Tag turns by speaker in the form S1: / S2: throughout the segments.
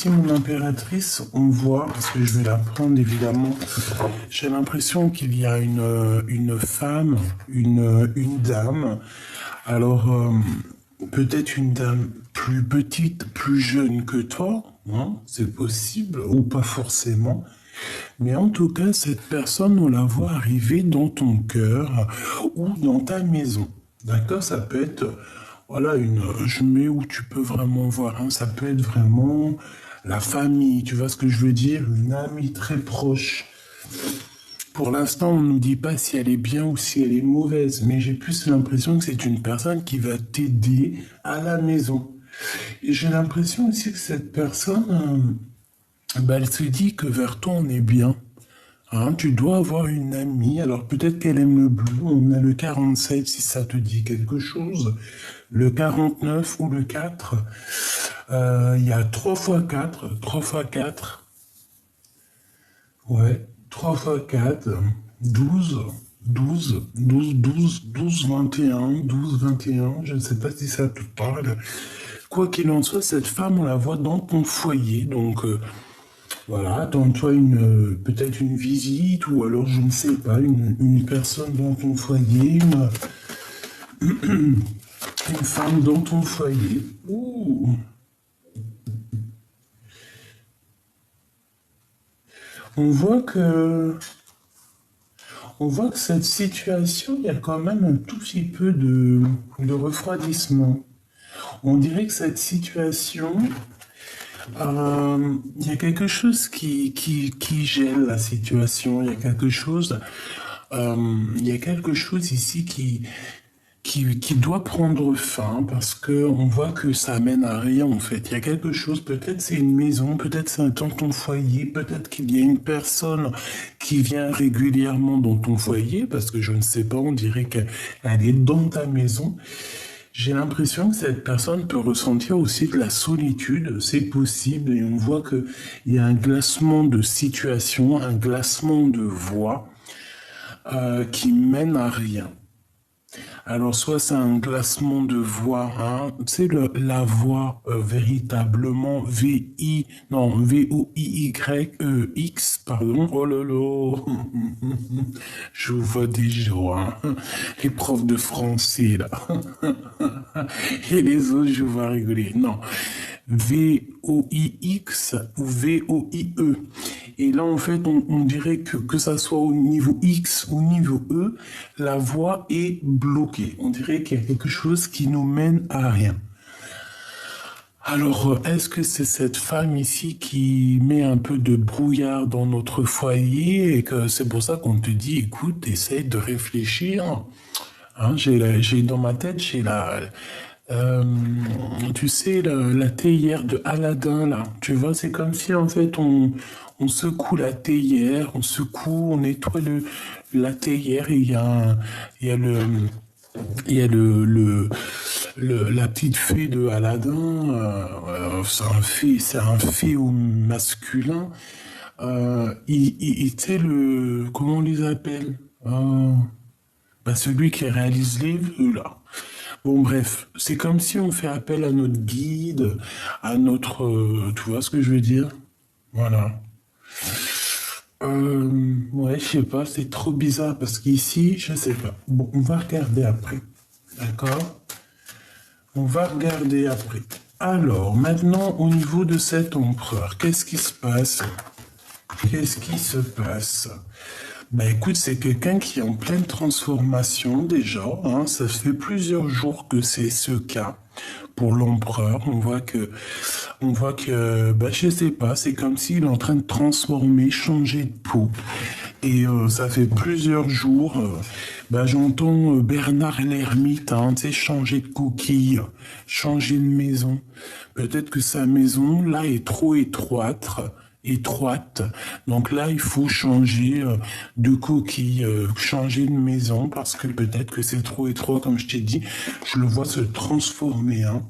S1: Si mon impératrice, on voit, parce que je vais la prendre évidemment, j'ai l'impression qu'il y a une femme, une dame, alors peut-être une dame plus petite, plus jeune que toi, hein, c'est possible, ou pas forcément, mais en tout cas, cette personne, on la voit arriver dans ton cœur ou dans ta maison. D'accord? Ça peut être, voilà, je mets où tu peux vraiment voir, hein, ça peut être vraiment la famille, tu vois ce que je veux dire? Une amie très proche. Pour l'instant, on ne nous dit pas si elle est bien ou si elle est mauvaise, mais j'ai plus l'impression que c'est une personne qui va t'aider à la maison. Et j'ai l'impression aussi que cette personne, bah, elle se dit que vers toi, on est bien. Hein, tu dois avoir une amie, alors peut-être qu'elle aime le bleu, on a le 47 si ça te dit quelque chose, le 49 ou le 4, il y a 3 fois 4, 3 fois 4, ouais, 3 fois 4, 12, 12, 12, 12, 12, 21, 12, 21, je ne sais pas si ça te parle. Quoi qu'il en soit, cette femme, on la voit dans ton foyer, donc voilà, attends-toi peut-être une visite, ou alors, je ne sais pas, une personne dans ton foyer, une femme dans ton foyer. Ouh. On voit que, on voit que cette situation, il y a quand même un tout petit peu de refroidissement. On dirait que cette situation, il y a quelque chose qui gèle la situation. Il y a quelque chose ici qui doit prendre fin parce que on voit que ça mène à rien en fait. Il y a quelque chose, peut-être c'est une maison, peut-être c'est un dans ton foyer, peut-être qu'il y a une personne qui vient régulièrement dans ton foyer parce que je ne sais pas, on dirait qu'elle est dans ta maison. J'ai l'impression que cette personne peut ressentir aussi de la solitude, c'est possible, et on voit que il y a un glacement de situation, un glacement de voix qui mène à rien. Alors, soit c'est un glacement de voix, hein, tu sais, la voix véritablement V-I, non, V-O-I-Y-E-X, pardon, oh lolo, je vous vois déjà, hein, les profs de français, là, et les autres, je vous vois rigoler, non, V-O-I-X ou V-O-I-E. Et là, en fait, on dirait que ça soit au niveau X ou au niveau E, la voie est bloquée. On dirait qu'il y a quelque chose qui nous mène à rien. Alors, est-ce que c'est cette femme ici qui met un peu de brouillard dans notre foyer et que c'est pour ça qu'on te dit, écoute, essaye de réfléchir. Hein, j'ai dans ma tête, euh, tu sais, la théière de Aladdin, là. Tu vois, c'est comme si, en fait, on secoue la théière, on secoue, on nettoie la théière et il y a il y a la petite fée de Aladdin, c'est un fée au masculin. Tu sais, comment on les appelle? Bah, celui qui réalise les vœux, là. Bon, bref, c'est comme si on fait appel à notre guide, à notre... tu vois ce que je veux dire? Voilà. Ouais, je sais pas, c'est trop bizarre parce qu'ici, je sais pas. Bon, on va regarder après. D'accord? On va regarder après. Alors, maintenant, au niveau de cet empereur, qu'est-ce qui se passe? Qu'est-ce qui se passe? Bah écoute, c'est quelqu'un qui est en pleine transformation déjà, hein. Ça fait plusieurs jours que c'est ce cas pour l'empereur. On voit que, bah je sais pas, c'est comme s'il est en train de transformer, changer de peau. Et ça fait plusieurs jours, bah j'entends Bernard l'ermite, hein, tu sais, changer de coquille, changer de maison. Peut-être que sa maison là est trop étroite. Donc là, il faut changer de coquille, changer de maison, parce que peut-être que c'est trop étroit, comme je t'ai dit. Je le vois se transformer. Hein.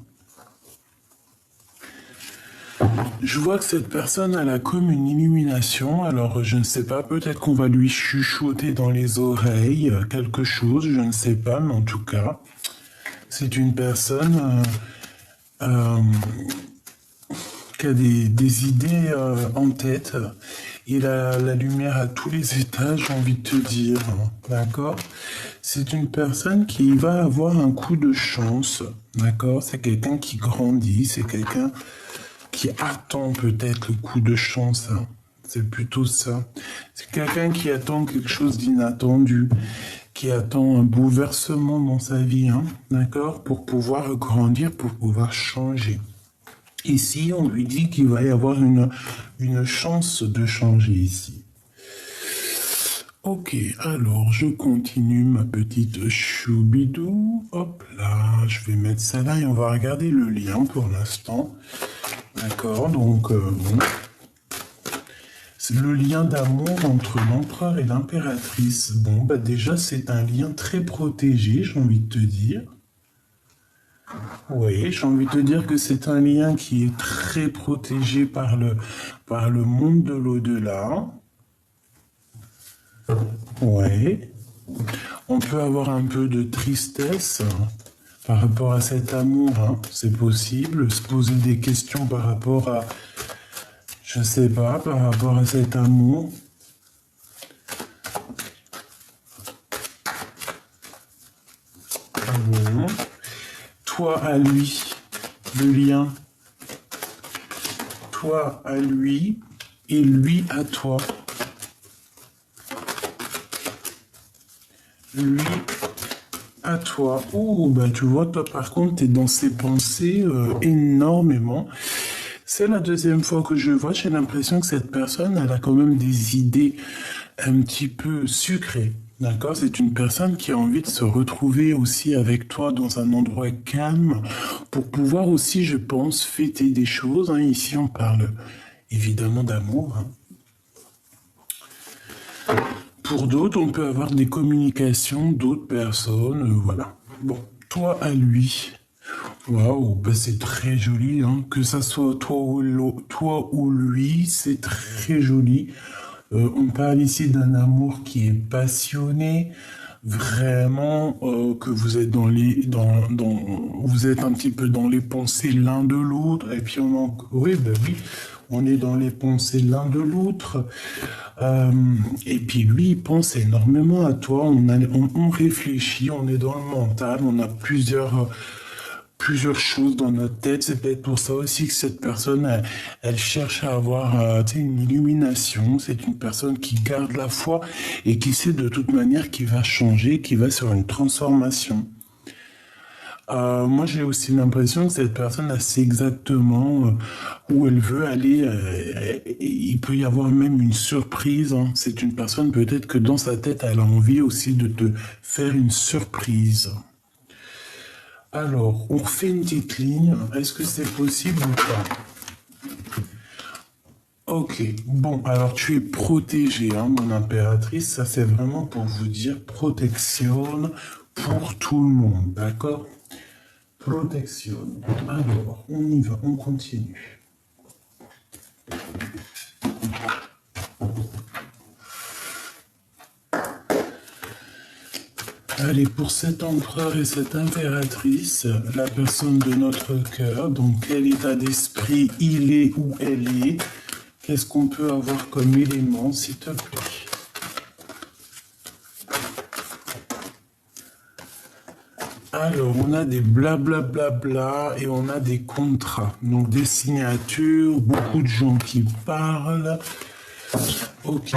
S1: Je vois que cette personne, elle a comme une illumination. Alors, je ne sais pas, peut-être qu'on va lui chuchoter dans les oreilles quelque chose, je ne sais pas, mais en tout cas, c'est une personne... euh, qui a des idées en tête. Il a la lumière à tous les étages, j'ai envie de te dire. D'accord? C'est une personne qui va avoir un coup de chance. D'accord? C'est quelqu'un qui grandit, c'est quelqu'un qui attend peut-être le coup de chance. C'est plutôt ça. C'est quelqu'un qui attend quelque chose d'inattendu, qui attend un bouleversement dans sa vie, hein, d'accord, pour pouvoir grandir, pour pouvoir changer. Ici, on lui dit qu'il va y avoir une chance de changer ici. Ok, alors je continue ma petite choubidou. Hop là, je vais mettre ça là et on va regarder le lien pour l'instant. D'accord, donc bon. C'est le lien d'amour entre l'empereur et l'impératrice. Bon, bah déjà, c'est un lien très protégé, j'ai envie de te dire. Oui, j'ai envie de te dire que c'est un lien qui est très protégé par le monde de l'au-delà. Oui. On peut avoir un peu de tristesse par rapport à cet amour, hein. C'est possible. Se poser des questions par rapport à, je sais pas, par rapport à cet amour. Bon. Toi à lui, le lien. Toi à lui et lui à toi. Lui à toi. Oh, bah tu vois, toi par contre, t'es dans ses pensées énormément. C'est la deuxième fois que je vois, j'ai l'impression que cette personne, elle a quand même des idées un petit peu sucrées. D'accord? C'est une personne qui a envie de se retrouver aussi avec toi dans un endroit calme pour pouvoir aussi, je pense, fêter des choses, hein. Ici, on parle évidemment d'amour, hein. Pour d'autres, on peut avoir des communications d'autres personnes, voilà. Bon, toi à lui. Waouh, bah c'est très joli, hein. Que ça soit toi ou lui, c'est très joli. On parle ici d'un amour qui est passionné, vraiment que vous êtes vous êtes un petit peu dans les pensées l'un de l'autre, et puis oui, ben oui, on est dans les pensées l'un de l'autre. Et puis lui, il pense énormément à toi. On réfléchit, on est dans le mental, on a plusieurs choses dans notre tête. C'est peut-être pour ça aussi que cette personne, elle cherche à avoir une illumination. C'est une personne qui garde la foi et qui sait de toute manière qu'il va changer, qui va sur une transformation. Moi, j'ai aussi l'impression que cette personne, elle sait exactement où elle veut aller. Il peut y avoir même une surprise, hein. C'est une personne, peut-être que dans sa tête, elle a envie aussi de te faire une surprise. Alors, on refait une petite ligne. Est-ce que c'est possible ou pas? Ok, bon, alors tu es protégée, hein, mon impératrice. Ça, c'est vraiment pour vous dire protection pour tout le monde, d'accord? Protection. Alors, on y va, on continue. Allez, pour cet empereur et cette impératrice, la personne de notre cœur, donc quel état d'esprit il est ou elle est, qu'est-ce qu'on peut avoir comme élément, s'il te plaît? Alors, on a des blablabla et on a des contrats. Donc, des signatures, beaucoup de gens qui parlent. Ok.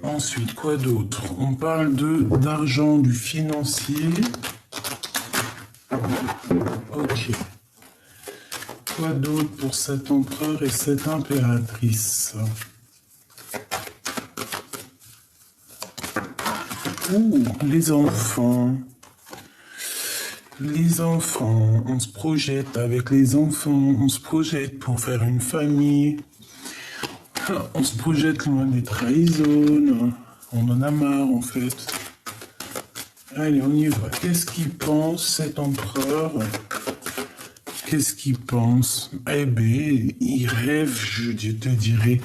S1: Ensuite, quoi d'autre? On parle d'argent, du financier. Ok. Quoi d'autre pour cet empereur et cette impératrice? Ouh, les enfants. Les enfants, on se projette avec les enfants, on se projette pour faire une famille, on se projette loin des trahisons, on en a marre en fait. Allez, on y va. Qu'est-ce qu'il pense cet empereur? Qu'est-ce qu'il pense? Eh bien, il rêve, je te dirais.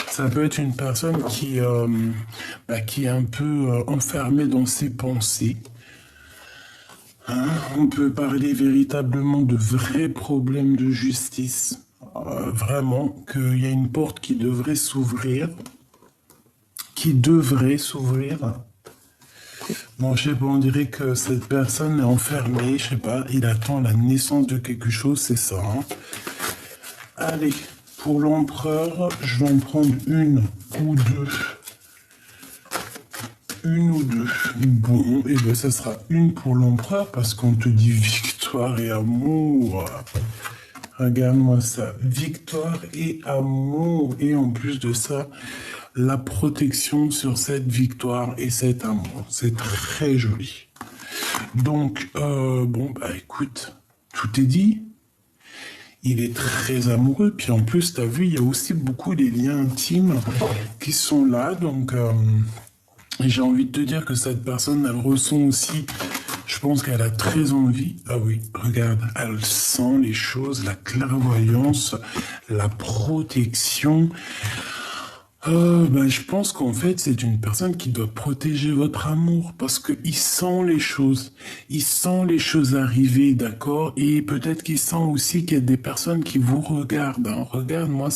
S1: Ça peut être une personne qui est un peu enfermée dans ses pensées. Hein, on peut parler véritablement de vrais problèmes de justice. vraiment qu'il y a une porte qui devrait s'ouvrir, qui devrait s'ouvrir. Bon, je sais pas, on dirait que cette personne est enfermée, je sais pas, il attend la naissance de quelque chose, c'est ça. Hein. Allez, pour l'empereur, je vais en prendre une ou deux. Une ou deux. Bon, et bien ça sera une pour l'empereur parce qu'on te dit victoire et amour. Regarde-moi ça, victoire et amour. Et en plus de ça, la protection sur cette victoire et cet amour. C'est très joli. Donc, bon, bah écoute, tout est dit. Il est très amoureux. Puis en plus, tu as vu, il y a aussi beaucoup des liens intimes qui sont là. Donc, j'ai envie de te dire que cette personne, elle ressent aussi, je pense qu'elle a très envie. Ah oui, regarde, elle sent les choses, la clairvoyance, la protection. Je pense qu'en fait, c'est une personne qui doit protéger votre amour parce qu'il sent les choses. Il sent les choses arriver, d'accord? Et peut-être qu'il sent aussi qu'il y a des personnes qui vous regardent. Hein. Regarde-moi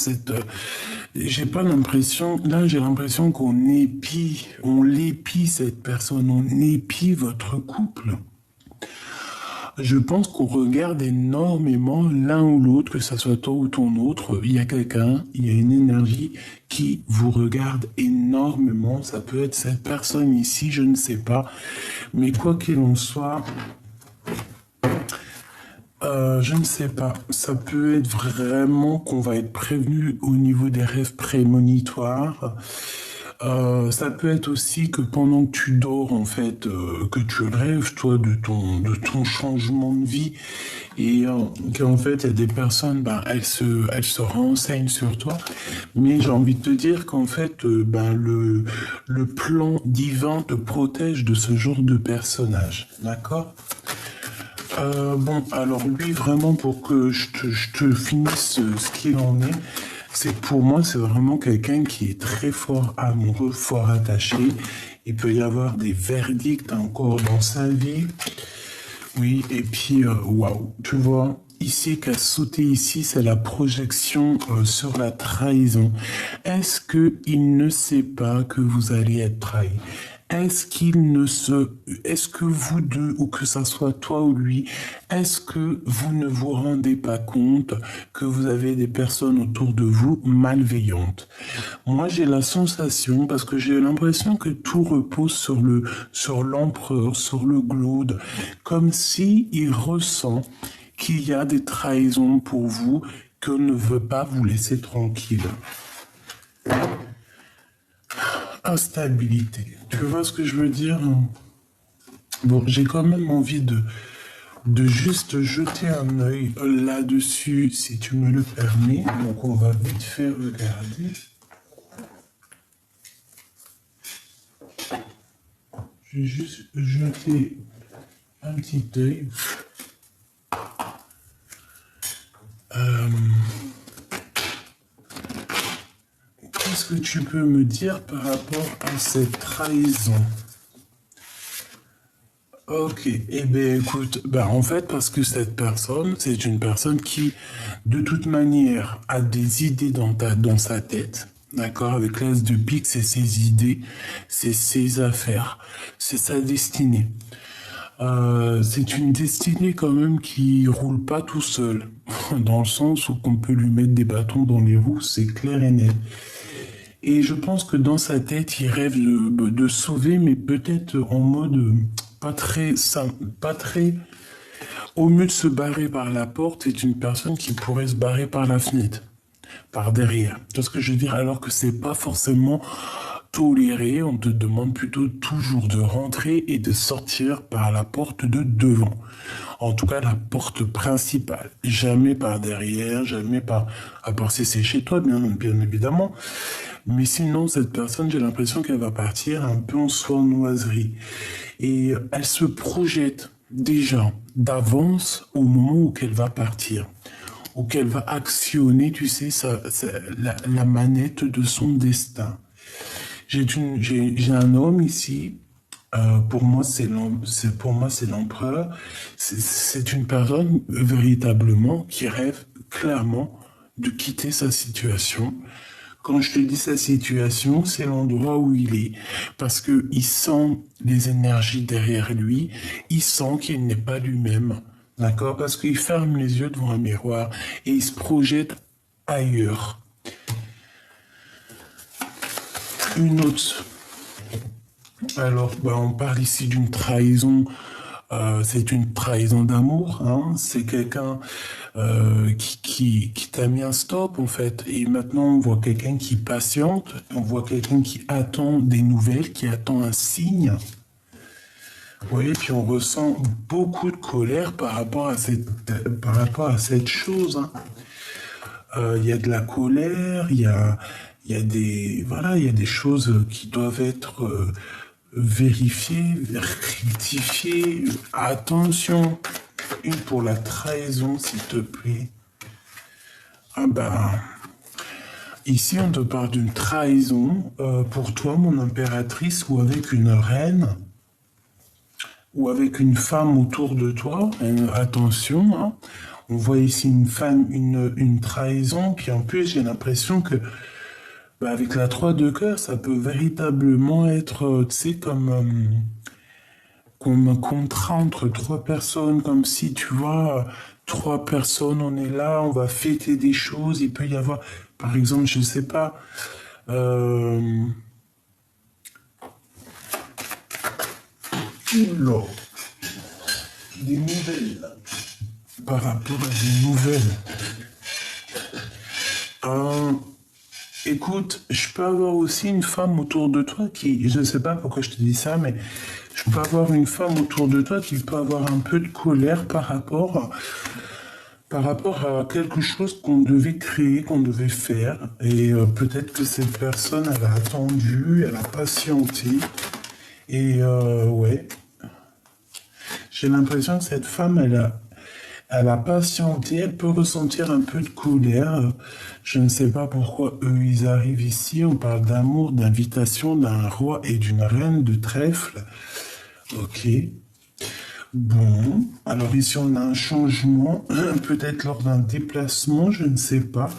S1: j'ai pas l'impression... Là, j'ai l'impression on l'épie cette personne, on épie votre couple. Je pense qu'on regarde énormément l'un ou l'autre, que ça soit toi ou ton autre. Il y a quelqu'un, il y a une énergie qui vous regarde énormément. Ça peut être cette personne ici, je ne sais pas. Mais quoi qu'il en soit, je ne sais pas. Ça peut être vraiment qu'on va être prévenu au niveau des rêves prémonitoires. Ça peut être aussi que pendant que tu dors, en fait, que tu rêves, toi, de ton changement de vie, et qu'en fait, il y a des personnes, elles se renseignent sur toi, mais j'ai envie de te dire qu'en fait, le plan divin te protège de ce genre de personnage, d'accord? Bon, alors lui, vraiment, pour que je te finisse ce qu'il en est, pour moi, c'est vraiment quelqu'un qui est très fort amoureux, fort attaché. Il peut y avoir des verdicts encore dans sa vie. Oui, et puis, waouh, tu vois, ici, qu'a sauté ici, c'est la projection sur la trahison. Est-ce qu'il ne sait pas que vous allez être trahi? Est-ce que vous deux, ou que ça soit toi ou lui, est-ce que vous ne vous rendez pas compte que vous avez des personnes autour de vous malveillantes? Moi, j'ai la sensation, parce que j'ai l'impression que tout repose sur l'empereur, sur le glaude, comme si il ressent qu'il y a des trahisons pour vous, qu'on ne veut pas vous laisser tranquille. Instabilité. Tu vois ce que je veux dire? Bon, j'ai quand même envie de juste jeter un œil là-dessus, si tu me le permets. Donc, on va vite fait regarder. Je vais juste jeter un petit œil. Qu'est-ce que tu peux me dire par rapport à cette trahison? Ok, eh bien écoute, en fait, parce que cette personne, c'est une personne qui, de toute manière, a des idées dans sa tête, d'accord? Avec l'as de pique, c'est ses idées, c'est ses affaires, c'est sa destinée. C'est une destinée quand même qui roule pas tout seul, dans le sens où qu'on peut lui mettre des bâtons dans les roues, c'est clair et net. Et je pense que dans sa tête, il rêve de sauver, mais peut-être en mode pas très simple, pas très... Au mieux de se barrer par la porte, c'est une personne qui pourrait se barrer par la fenêtre, par derrière. Tu vois ce que je veux dire? Alors que c'est pas forcément toléré, on te demande plutôt toujours de rentrer et de sortir par la porte de devant. En tout cas, la porte principale. Jamais par derrière, jamais par... À part si c'est chez toi, bien évidemment. Mais sinon, cette personne, j'ai l'impression qu'elle va partir un peu en sournoiserie. Et elle se projette déjà d'avance au moment où qu'elle va partir. Où qu'elle va actionner, tu sais, la manette de son destin. J'ai un homme ici. Pour moi, c'est l'empereur. C'est une personne véritablement qui rêve clairement de quitter sa situation. Quand je te dis sa situation, c'est l'endroit où il est. Parce que il sent les énergies derrière lui. Il sent qu'il n'est pas lui-même. D'accord? Parce qu'il ferme les yeux devant un miroir et il se projette ailleurs. Une autre. Alors, on parle ici d'une trahison. C'est une trahison d'amour, hein. C'est quelqu'un qui t'a mis un stop en fait. Et maintenant on voit quelqu'un qui patiente, on voit quelqu'un qui attend des nouvelles, qui attend un signe. Oui, puis on ressent beaucoup de colère par rapport à cette chose, hein. Il y a de la colère, il y a des, voilà, il y a des choses qui doivent être vérifiées, rectifiées. Attention, une pour la trahison, s'il te plaît. Ah ben, ici on te parle d'une trahison pour toi, mon impératrice, ou avec une reine, ou avec une femme autour de toi. Attention, hein. On voit ici une femme, une trahison, puis en plus j'ai l'impression que avec la 3 de cœur, ça peut véritablement être, tu sais, comme un contrat entre 3 personnes, comme si, tu vois, 3 personnes, on est là, on va fêter des choses, il peut y avoir, par exemple, je sais pas, oula, des nouvelles, par rapport à des nouvelles. Écoute, je peux avoir aussi une femme autour de toi qui, je ne sais pas pourquoi je te dis ça, mais je peux avoir une femme autour de toi qui peut avoir un peu de colère par rapport à quelque chose qu'on devait créer, qu'on devait faire. Et peut-être que cette personne, elle a attendu, elle a patienté. Et ouais, j'ai l'impression que cette femme, elle a patienté, elle peut ressentir un peu de colère. Je ne sais pas pourquoi eux, ils arrivent ici. On parle d'amour, d'invitation d'un roi et d'une reine de trèfle. Ok. Bon. Alors ici, on a un changement. Peut-être lors d'un déplacement, je ne sais pas.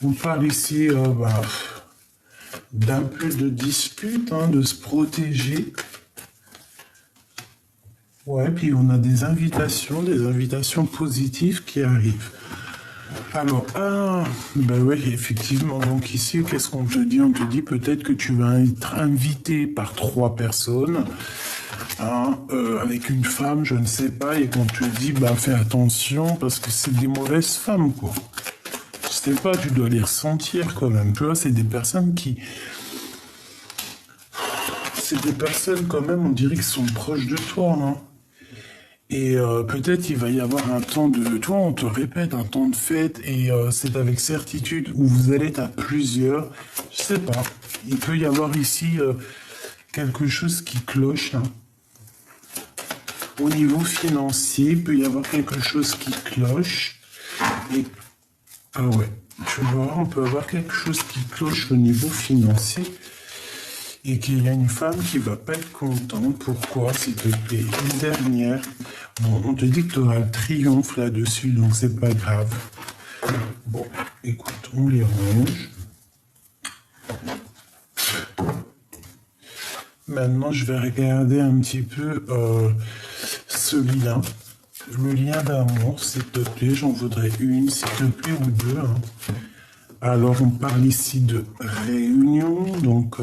S1: On parle ici d'un peu de dispute, hein, de se protéger. Ouais, puis on a des invitations positives qui arrivent. Alors, ben oui, effectivement, donc ici, qu'est-ce qu'on te dit? On te dit peut-être que tu vas être invité par 3 personnes, hein, avec une femme, je ne sais pas, et qu'on te dit, fais attention, parce que c'est des mauvaises femmes, quoi. Je sais pas, tu dois les ressentir quand même, tu vois, c'est des personnes c'est des personnes quand même, on dirait qu'ils sont proches de toi, hein. Et peut-être il va y avoir un temps de... Toi, on te répète, un temps de fête, et c'est avec certitude où vous allez être à plusieurs. Je sais pas. Il peut y avoir ici quelque chose qui cloche, hein. Au niveau financier, il peut y avoir quelque chose qui cloche. Et... Ah ouais, tu vois, on peut avoir quelque chose qui cloche au niveau financier. Et qu'il y a une femme qui va pas être contente. Pourquoi, s'il te plaît? Une dernière. Bon, on te dit que tu auras le triomphe là-dessus, donc c'est pas grave. Bon, écoute, on les range. Maintenant, je vais regarder un petit peu ce lien. Le lien d'amour, s'il te plaît, j'en voudrais une, s'il te plaît, ou deux, hein. Alors, on parle ici de réunion, donc...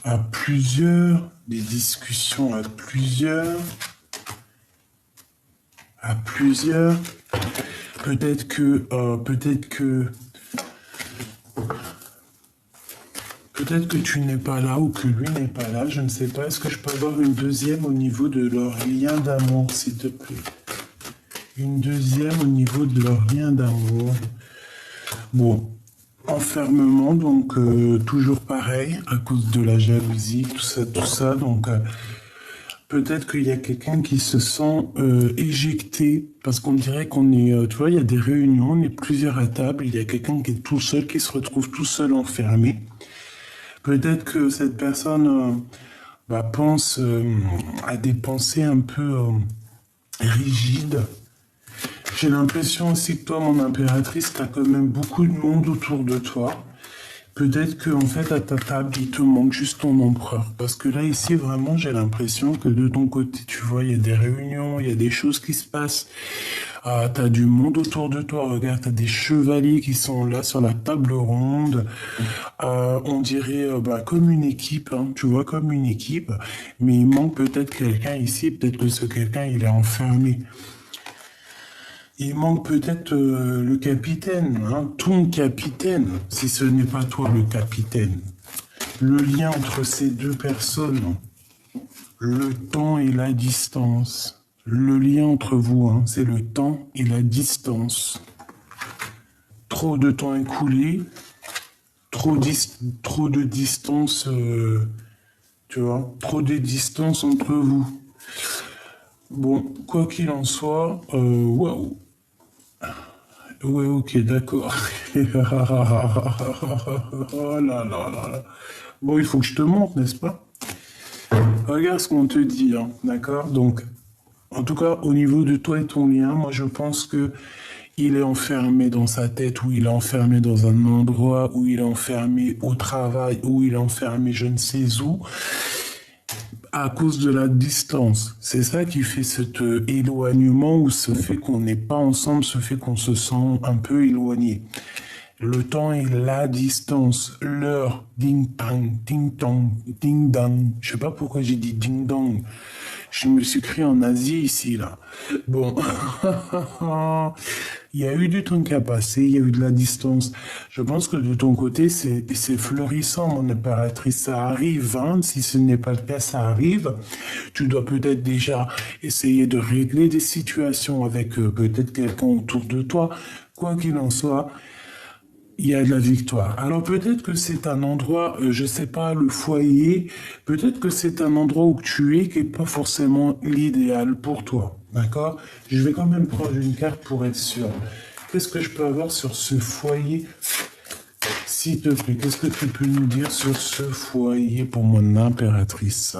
S1: à plusieurs, des discussions à plusieurs, peut-être que tu n'es pas là ou que lui n'est pas là, je ne sais pas. Est-ce que je peux avoir une deuxième au niveau de leur lien d'amour, s'il te plaît? Une deuxième au niveau de leur lien d'amour. Bon. Enfermement, donc toujours pareil, à cause de la jalousie, tout ça, donc peut-être qu'il y a quelqu'un qui se sent éjecté, parce qu'on dirait qu'on est, tu vois, il y a des réunions, on est plusieurs à table, il y a quelqu'un qui est tout seul, qui se retrouve tout seul enfermé. Peut-être que cette personne pense à des pensées un peu rigides, J'ai l'impression aussi que toi, mon impératrice, t'as quand même beaucoup de monde autour de toi. Peut-être que en fait, à ta table, il te manque juste ton empereur. Parce que là, ici, vraiment, j'ai l'impression que de ton côté, tu vois, il y a des réunions, il y a des choses qui se passent. Ah, t'as du monde autour de toi. Regarde, t'as des chevaliers qui sont là sur la table ronde. On dirait bah, comme une équipe, hein, tu vois, comme une équipe. Mais il manque peut-être quelqu'un ici. Peut-être que ce quelqu'un, il est enfermé. Il manque peut-être le capitaine, hein, ton capitaine, si ce n'est pas toi le capitaine. Le lien entre ces deux personnes, le temps et la distance. Le lien entre vous, hein, c'est le temps et la distance. Trop de temps écoulé, trop de distance, tu vois, trop de distance entre vous. Bon, quoi qu'il en soit, waouh. Ouais, ok, d'accord. Oh là là là là. Bon, il faut que je te montre, n'est-ce pas? Regarde ce qu'on te dit, hein, d'accord? Donc, en tout cas, au niveau de toi et ton lien, moi je pense que il est enfermé dans sa tête, ou il est enfermé dans un endroit, ou il est enfermé au travail, ou il est enfermé je ne sais où, à cause de la distance. C'est ça qui fait cet éloignement, ou ce fait qu'on n'est pas ensemble, ce fait qu'on se sent un peu éloigné. Le temps et la distance, l'heure, ding-tang, ding-tong, ding-dong. Je sais pas pourquoi j'ai dit ding-dong. Je me suis créé en Asie ici, là. Bon. Il y a eu du temps qui a passé, il y a eu de la distance. Je pense que de ton côté, c'est florissant, mon impératrice. Ça arrive, hein. Si ce n'est pas le cas, ça arrive. Tu dois peut-être déjà essayer de régler des situations avec peut-être quelqu'un autour de toi. Quoi qu'il en soit, il y a de la victoire. Alors peut-être que c'est un endroit, je sais pas, le foyer, peut-être que c'est un endroit où tu es qui est pas forcément l'idéal pour toi. D'accord? Je vais quand même prendre une carte pour être sûr. Qu'est-ce que je peux avoir sur ce foyer? S'il te plaît, qu'est-ce que tu peux nous dire sur ce foyer pour mon impératrice?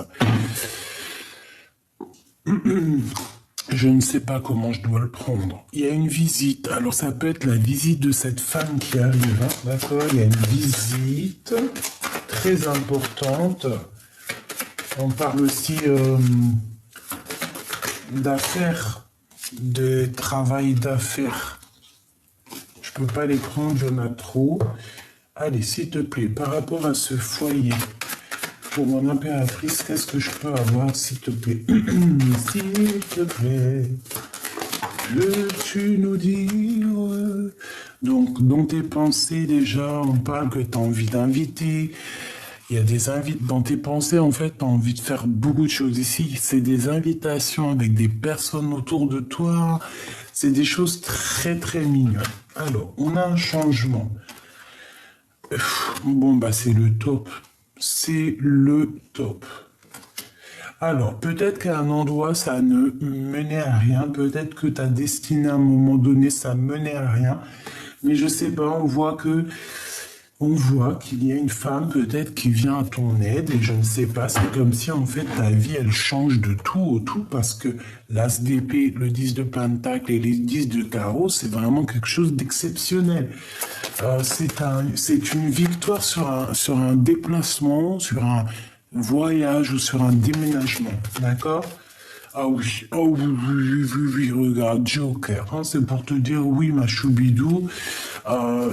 S1: Je ne sais pas comment je dois le prendre. Il y a une visite. Alors ça peut être la visite de cette femme qui arrive. Hein. D'accord? Il y a une visite très importante. On parle aussi d'affaires, de travail d'affaires. Je peux pas les prendre, j'en ai trop. Allez, s'il te plaît, par rapport à ce foyer, pour mon impératrice, qu'est-ce que je peux avoir, s'il te plaît? S'il te plaît, veux-tu nous dire? Donc, dans tes pensées, déjà, on parle que tu as envie d'inviter. Il y a des invites dans tes pensées, en fait, tu as envie de faire beaucoup de choses ici. C'est des invitations avec des personnes autour de toi. C'est des choses très, très mignonnes. Alors, on a un changement. Bon, bah, c'est le top. C'est le top. Alors, peut-être qu'à un endroit, ça ne menait à rien. Peut-être que ta destinée, à un moment donné, ça menait à rien. Mais je sais pas, on voit qu'il y a une femme peut-être qui vient à ton aide et je ne sais pas, c'est comme si en fait ta vie elle change de tout au tout parce que l'as d'épée, le 10 de pentacle et les 10 de carreau, c'est vraiment quelque chose d'exceptionnel. C'est une victoire sur un déplacement, sur un voyage ou sur un déménagement, d'accord? Ah oui, oh oui, oui, oui, oui, oui, regarde, Joker, hein, c'est pour te dire oui, ma choubidou,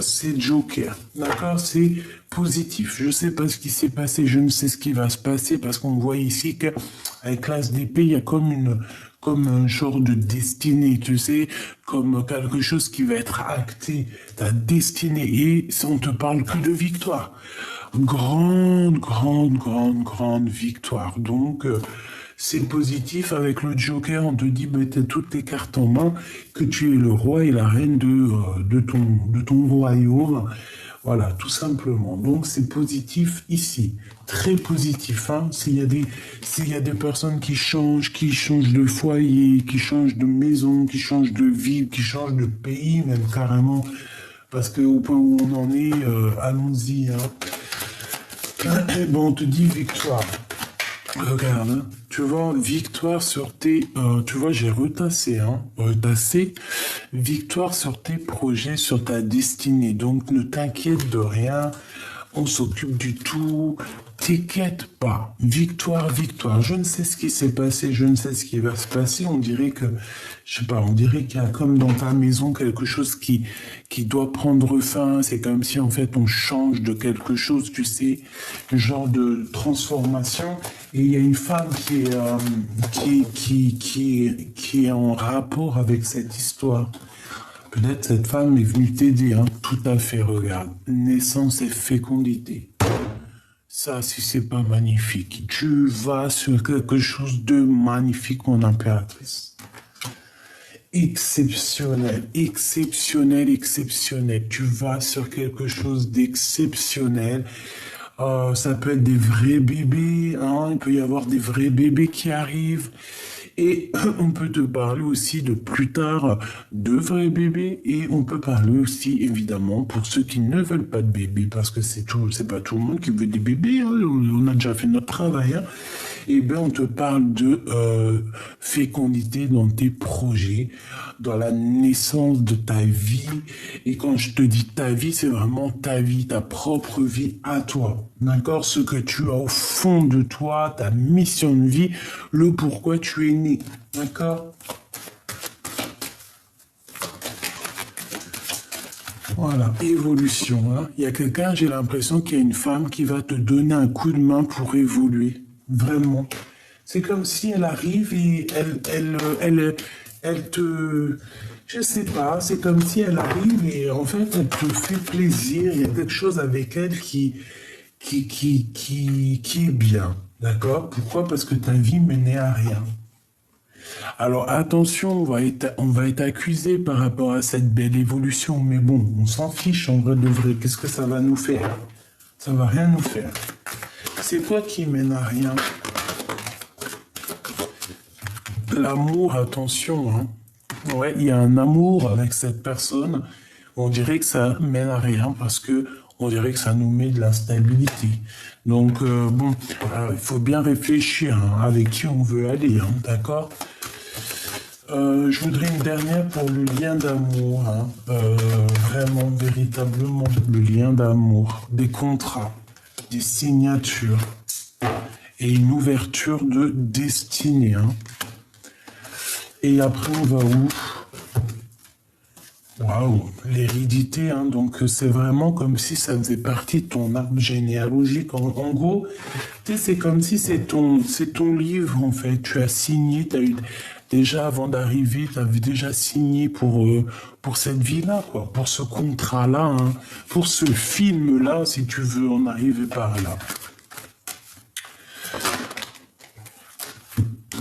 S1: c'est Joker, d'accord, c'est positif. Je sais pas ce qui s'est passé, je ne sais ce qui va se passer parce qu'on voit ici qu'avec l'as d'épée, il y a comme un genre de destinée, tu sais, comme quelque chose qui va être acté, ta destinée, et ça, on te parle que de victoire. Grande, grande, grande, grande victoire. Donc, c'est positif. Avec le Joker, on te dit, bah, tu as toutes les cartes en main, que tu es le roi et la reine de ton royaume. Voilà, tout simplement. Donc, c'est positif ici. Très positif. Hein. S'il y a des personnes qui changent de foyer, qui changent de maison, qui changent de ville, qui changent de pays, même carrément, parce qu'au point où on en est, allons-y. Et bon, on te dit victoire. Regarde, hein. Tu vois, victoire sur tes... tu vois, j'ai retassé, hein. Retassé. victoire sur tes projets, sur ta destinée. Donc ne t'inquiète de rien, on s'occupe du tout. T'inquiète pas. Victoire, victoire. Je ne sais ce qui s'est passé, je ne sais ce qui va se passer. On dirait que, je sais pas, on dirait qu'il y a comme dans ta maison quelque chose qui doit prendre fin. C'est comme si en fait on change de quelque chose, tu sais, un genre de transformation. Et il y a une femme qui est en rapport avec cette histoire. Peut-être cette femme est venue t'aider, hein. Tout à fait, regarde. Naissance et fécondité. Ça, si c'est pas magnifique, tu vas sur quelque chose de magnifique, mon impératrice. Exceptionnel, exceptionnel, exceptionnel. Tu vas sur quelque chose d'exceptionnel. Ça peut être des vrais bébés, hein. Il peut y avoir des vrais bébés qui arrivent. Et on peut te parler aussi de plus tard de vrais bébés. Et on peut parler aussi, évidemment, pour ceux qui ne veulent pas de bébés, parce que c'est pas tout le monde qui veut des bébés, hein. On a déjà fait notre travail, hein. Et bien, on te parle de fécondité dans tes projets, dans la naissance de ta vie. Et quand je te dis ta vie, c'est vraiment ta vie, ta propre vie à toi. D'accord? Ce que tu as au fond de toi, ta mission de vie, le pourquoi tu es né. D'accord? Voilà, évolution, hein. Il y a quelqu'un, j'ai l'impression qu'il y a une femme qui va te donner un coup de main pour évoluer. Vraiment. C'est comme si elle arrive et elle te... Je sais pas, c'est comme si elle arrive et en fait, elle te fait plaisir. Il y a quelque chose avec elle qui est bien. D'accord? Pourquoi? Parce que ta vie menait à rien. Alors attention, on va être accusé par rapport à cette belle évolution, mais bon, on s'en fiche en vrai de vrai. Qu'est-ce que ça va nous faire? Ça va rien nous faire. C'est quoi qui mène à rien? L'amour, attention, hein. Ouais, il y a un amour avec cette personne. On dirait que ça mène à rien parce que on dirait que ça nous met de l'instabilité. Donc bon, il faut bien réfléchir, hein, avec qui on veut aller, hein, d'accord? Je voudrais une dernière pour le lien d'amour, hein. Vraiment, véritablement, le lien d'amour, des contrats, des signatures et une ouverture de destinée, hein. Et après, on va où? Waouh, l'hérédité, hein. Donc c'est vraiment comme si ça faisait partie de ton arbre généalogique. En gros, tu sais, c'est comme si c'est ton livre, en fait. Tu as signé, tu as eu, déjà avant d'arriver, tu avais déjà signé pour cette vie-là, quoi, pour ce contrat-là, hein, pour ce film-là, si tu veux en arriver par là.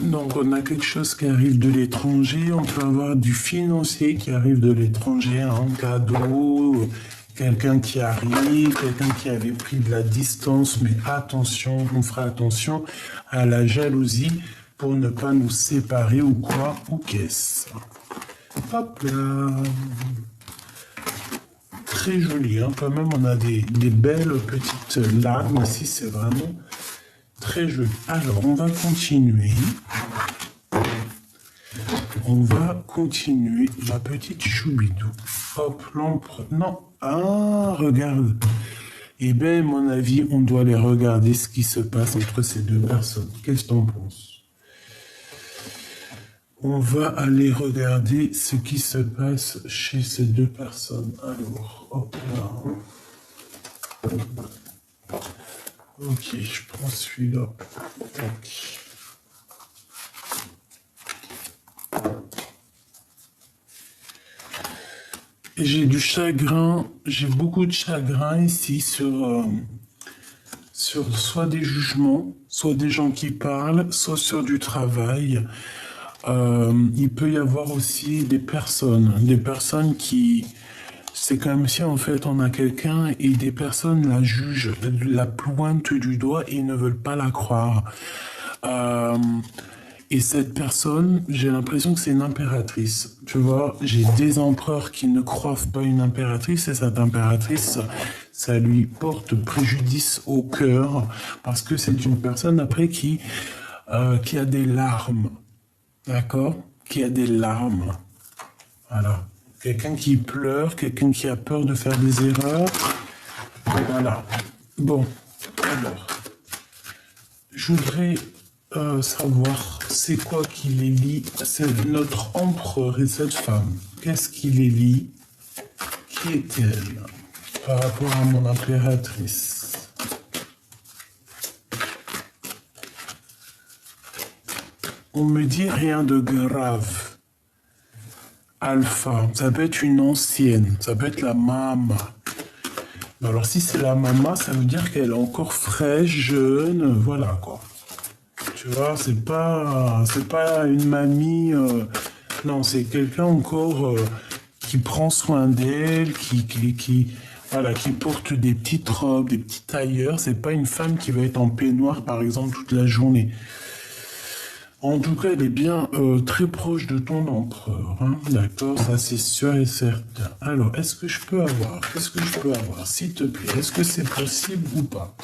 S1: Donc on a quelque chose qui arrive de l'étranger, on peut avoir du financier qui arrive de l'étranger, un cadeau, quelqu'un qui arrive, quelqu'un qui avait pris de la distance, mais attention, on fera attention à la jalousie pour ne pas nous séparer ou quoi, ou qu'est-ce. Hop là. Très joli, hein, quand même, on a des belles petites larmes ici, c'est vraiment... très joli. Alors, on va continuer. On va continuer la petite choubidou. Hop, l'empereur. Non. Ah, regarde. Eh bien, à mon avis, on doit aller regarder ce qui se passe entre ces deux personnes. Qu'est-ce que t'en penses? On va aller regarder ce qui se passe chez ces deux personnes. Alors, hop là. Ok, je prends celui-là. Tac. Et j'ai du chagrin, j'ai beaucoup de chagrin ici sur soit des jugements, soit des gens qui parlent, soit sur du travail. Il peut y avoir aussi des personnes qui... C'est comme si en fait on a quelqu'un et des personnes la jugent, la pointent du doigt et ne veulent pas la croire. Et cette personne, j'ai l'impression que c'est une impératrice. Tu vois, j'ai des empereurs qui ne croient pas une impératrice et cette impératrice, ça lui porte préjudice au cœur parce que c'est une personne après qui a des larmes. D'accord? Qui a des larmes. Voilà. Quelqu'un qui pleure, quelqu'un qui a peur de faire des erreurs. Voilà. Bon, alors, je voudrais savoir c'est quoi qui les lie. C'est notre empereur et cette femme. Qu'est-ce qui les lie? Qui est-elle par rapport à mon impératrice? On me dit rien de grave. Alpha, ça peut être une ancienne, ça peut être la maman. Alors si c'est la maman, ça veut dire qu'elle est encore fraîche, jeune, voilà quoi. Tu vois, c'est pas une mamie. Non, c'est quelqu'un encore qui prend soin d'elle, voilà, qui porte des petites robes, des petits tailleurs. C'est pas une femme qui va être en peignoir, par exemple, toute la journée. En tout cas, elle est bien très proche de ton empereur, hein. D'accord, ça c'est sûr et certain. Alors, est-ce que je peux avoir? Qu'est-ce que je peux avoir, s'il te plaît? Est-ce que c'est possible ou pas?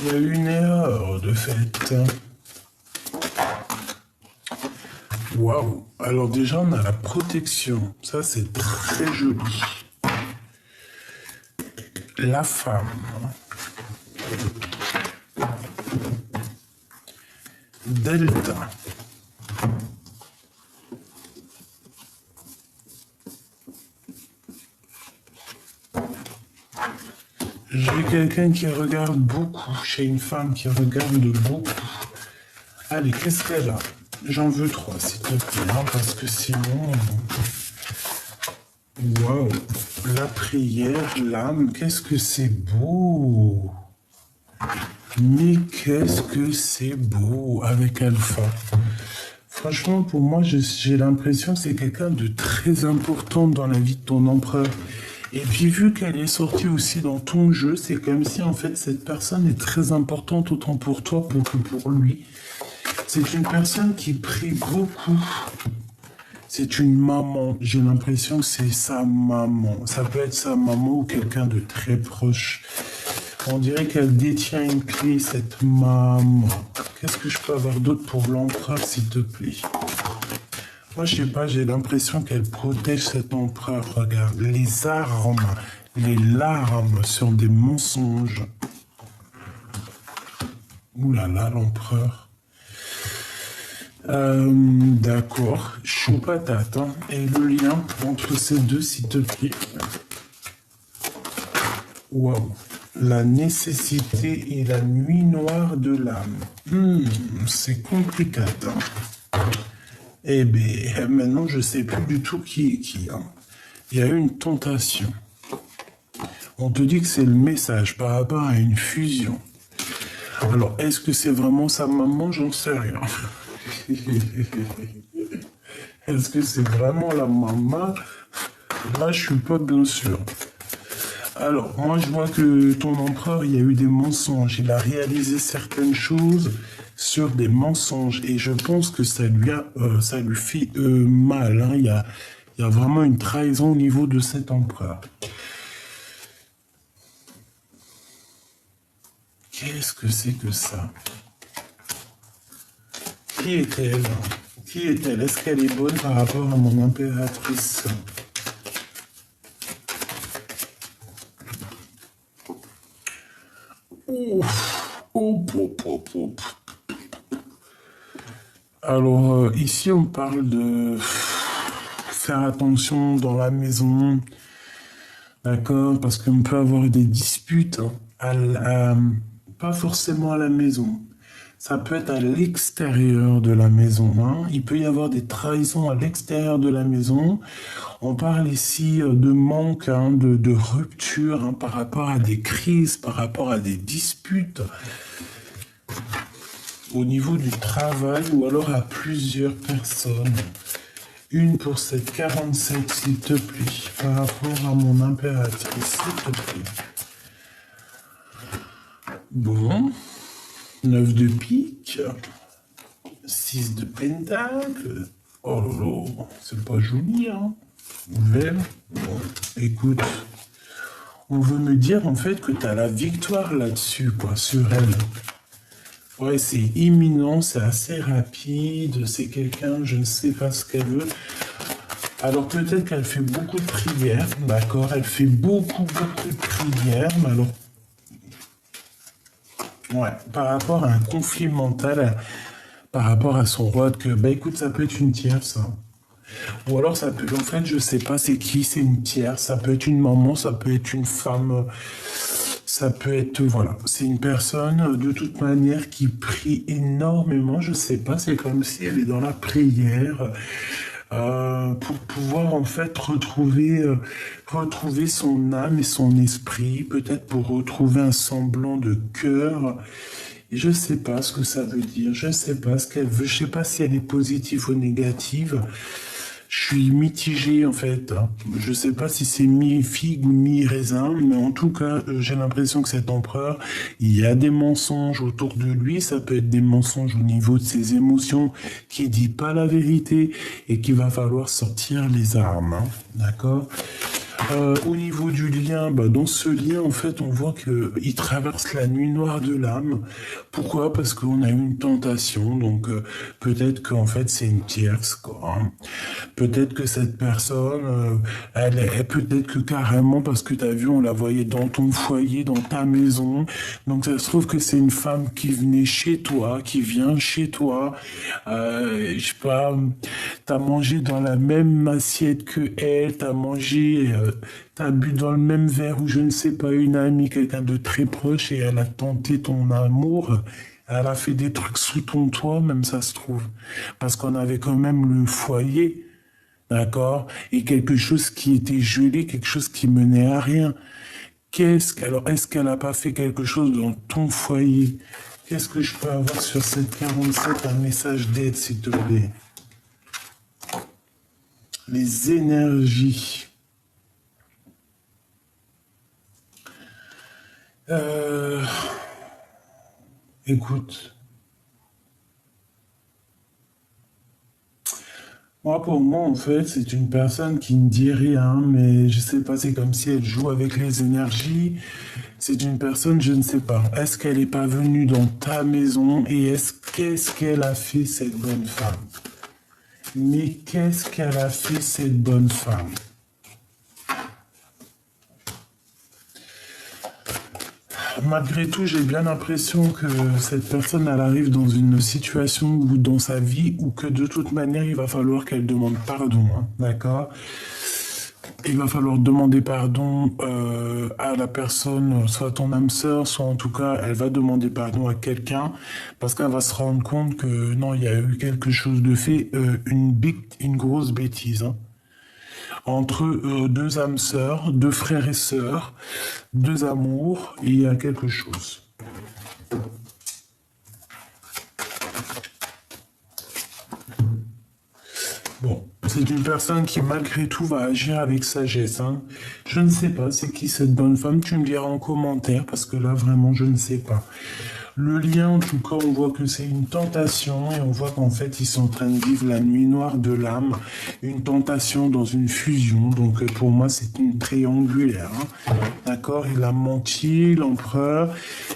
S1: Il y a eu une erreur de fait. Waouh. Alors déjà, on a la protection. Ça, c'est très joli. La femme. Delta. J'ai quelqu'un qui regarde beaucoup. J'ai une femme qui regarde beaucoup. Allez, qu'est-ce qu'elle a? J'en veux 3, s'il te plaît, hein, parce que sinon... Waouh. La prière, l'âme, qu'est-ce que c'est beau! Mais qu'est-ce que c'est beau avec Alpha. Franchement, pour moi, j'ai l'impression que c'est quelqu'un de très important dans la vie de ton empereur. Et puis, vu qu'elle est sortie aussi dans ton jeu, c'est comme si, en fait, cette personne est très importante autant pour toi que pour lui. C'est une personne qui prie beaucoup. C'est une maman. J'ai l'impression que c'est sa maman. Ça peut être sa maman ou quelqu'un de très proche. On dirait qu'elle détient une clé, cette maman. Qu'est-ce que je peux avoir d'autre pour l'empereur, s'il te plaît? Moi, je sais pas, j'ai l'impression qu'elle protège cet empereur. Regarde, les armes, les larmes sur des mensonges. Ouh là là, l'empereur. D'accord, chaud patate, hein. Et le lien entre ces deux, s'il te plaît. Waouh. La nécessité et la nuit noire de l'âme. C'est compliqué, hein. Eh bien, maintenant, je sais plus du tout qui est qui, hein. Il y a eu une tentation. On te dit que c'est le message par rapport à une fusion. Alors, est-ce que c'est vraiment sa maman? J'en sais rien. Est-ce que c'est vraiment la maman? Là, je suis pas bien sûr. Alors, moi, je vois que ton empereur, il y a eu des mensonges. Il a réalisé certaines choses sur des mensonges. Et je pense que ça lui fait mal, hein. Il y a vraiment une trahison au niveau de cet empereur. Qu'est-ce que c'est que ça? Qui est-elle? Qui est-elle? Est-ce qu'elle est bonne par rapport à mon impératrice? Alors, ici, on parle de faire attention dans la maison, d'accord? Parce qu'on peut avoir des disputes, pas forcément à la maison. Ça peut être à l'extérieur de la maison, hein. Il peut y avoir des trahisons à l'extérieur de la maison. On parle ici de manque, hein, de rupture, hein, par rapport à des crises, par rapport à des disputes au niveau du travail ou alors à plusieurs personnes. Une pour cette 47, s'il te plaît, par rapport à mon impératrice, s'il te plaît. Bon. 9 de pique, 6 de pentacle. Oh là là, c'est pas joli, hein. Vert. Bon, écoute, on veut me dire en fait que tu as la victoire là-dessus, quoi, sur elle. Ouais, c'est imminent, c'est assez rapide, c'est quelqu'un, je ne sais pas ce qu'elle veut. Alors peut-être qu'elle fait beaucoup de prières, d'accord? Elle fait beaucoup de prières, mais alors, ouais, par rapport à un conflit mental, par rapport à son rôle, que, bah écoute, ça peut être une tierce, hein. Ou alors ça peut, en fait, je sais pas c'est qui, c'est une tierce, ça peut être une maman, ça peut être une femme, ça peut être, voilà, c'est une personne de toute manière qui prie énormément, je sais pas, c'est comme si elle est dans la prière pour pouvoir en fait retrouver son âme et son esprit, peut-être pour retrouver un semblant de cœur. Et je sais pas ce que ça veut dire, je sais pas ce qu'elle veut, je sais pas si elle est positive ou négative. Je suis mitigé en fait, hein. Je sais pas si c'est mi-figue ou mi-raisin, mais en tout cas, j'ai l'impression que cet empereur, il y a des mensonges autour de lui. Ça peut être des mensonges au niveau de ses émotions, qui dit pas la vérité et qu'il va falloir sortir les armes, hein. D'accord? Au niveau du lien, bah, dans ce lien, en fait, on voit que il traverse la nuit noire de l'âme. Pourquoi? Parce qu'on a eu une tentation, donc peut-être qu'en fait c'est une tierce, quoi, hein. Peut-être que cette personne, elle est peut-être que carrément parce que tu as vu, on la voyait dans ton foyer, dans ta maison. Donc ça se trouve que c'est une femme qui venait chez toi, qui vient chez toi. Je sais pas, t'as mangé dans la même assiette que elle, t'as mangé, t'as bu dans le même verre ou je ne sais pas, une amie, quelqu'un de très proche et elle a tenté ton amour. Elle a fait des trucs sous ton toit, même ça se trouve. Parce qu'on avait quand même le foyer. D'accord? Et quelque chose qui était gelé, quelque chose qui menait à rien. Alors, est-ce qu'elle n'a pas fait quelque chose dans ton foyer? Qu'est-ce que je peux avoir sur cette 47, un message d'aide, s'il te plaît? Les énergies. Euh, écoute. Moi, pour moi, en fait, c'est une personne qui ne dit rien, mais je sais pas, c'est comme si elle joue avec les énergies. C'est une personne, je ne sais pas. Est-ce qu'elle n'est pas venue dans ta maison et qu'est-ce qu'elle a fait, cette bonne femme? Mais qu'est-ce qu'elle a fait, cette bonne femme? Malgré tout, j'ai bien l'impression que cette personne, elle arrive dans une situation ou dans sa vie où que de toute manière, il va falloir qu'elle demande pardon, hein, d'accord? Il va falloir demander pardon à la personne, soit ton âme sœur, soit en tout cas, elle va demander pardon à quelqu'un parce qu'elle va se rendre compte que non, il y a eu quelque chose de fait, une grosse bêtise, hein, entre deux âmes sœurs, deux frères et sœurs, deux amours, il y a quelque chose. Bon, c'est une personne qui malgré tout va agir avec sagesse, hein. Je ne sais pas c'est qui cette bonne femme, tu me diras en commentaire parce que là vraiment je ne sais pas. Le lien, en tout cas, on voit que c'est une tentation et on voit qu'en fait, ils sont en train de vivre la nuit noire de l'âme, une tentation dans une fusion. Donc, pour moi, c'est une triangulaire, hein. D'accord? Il a menti, l'empereur,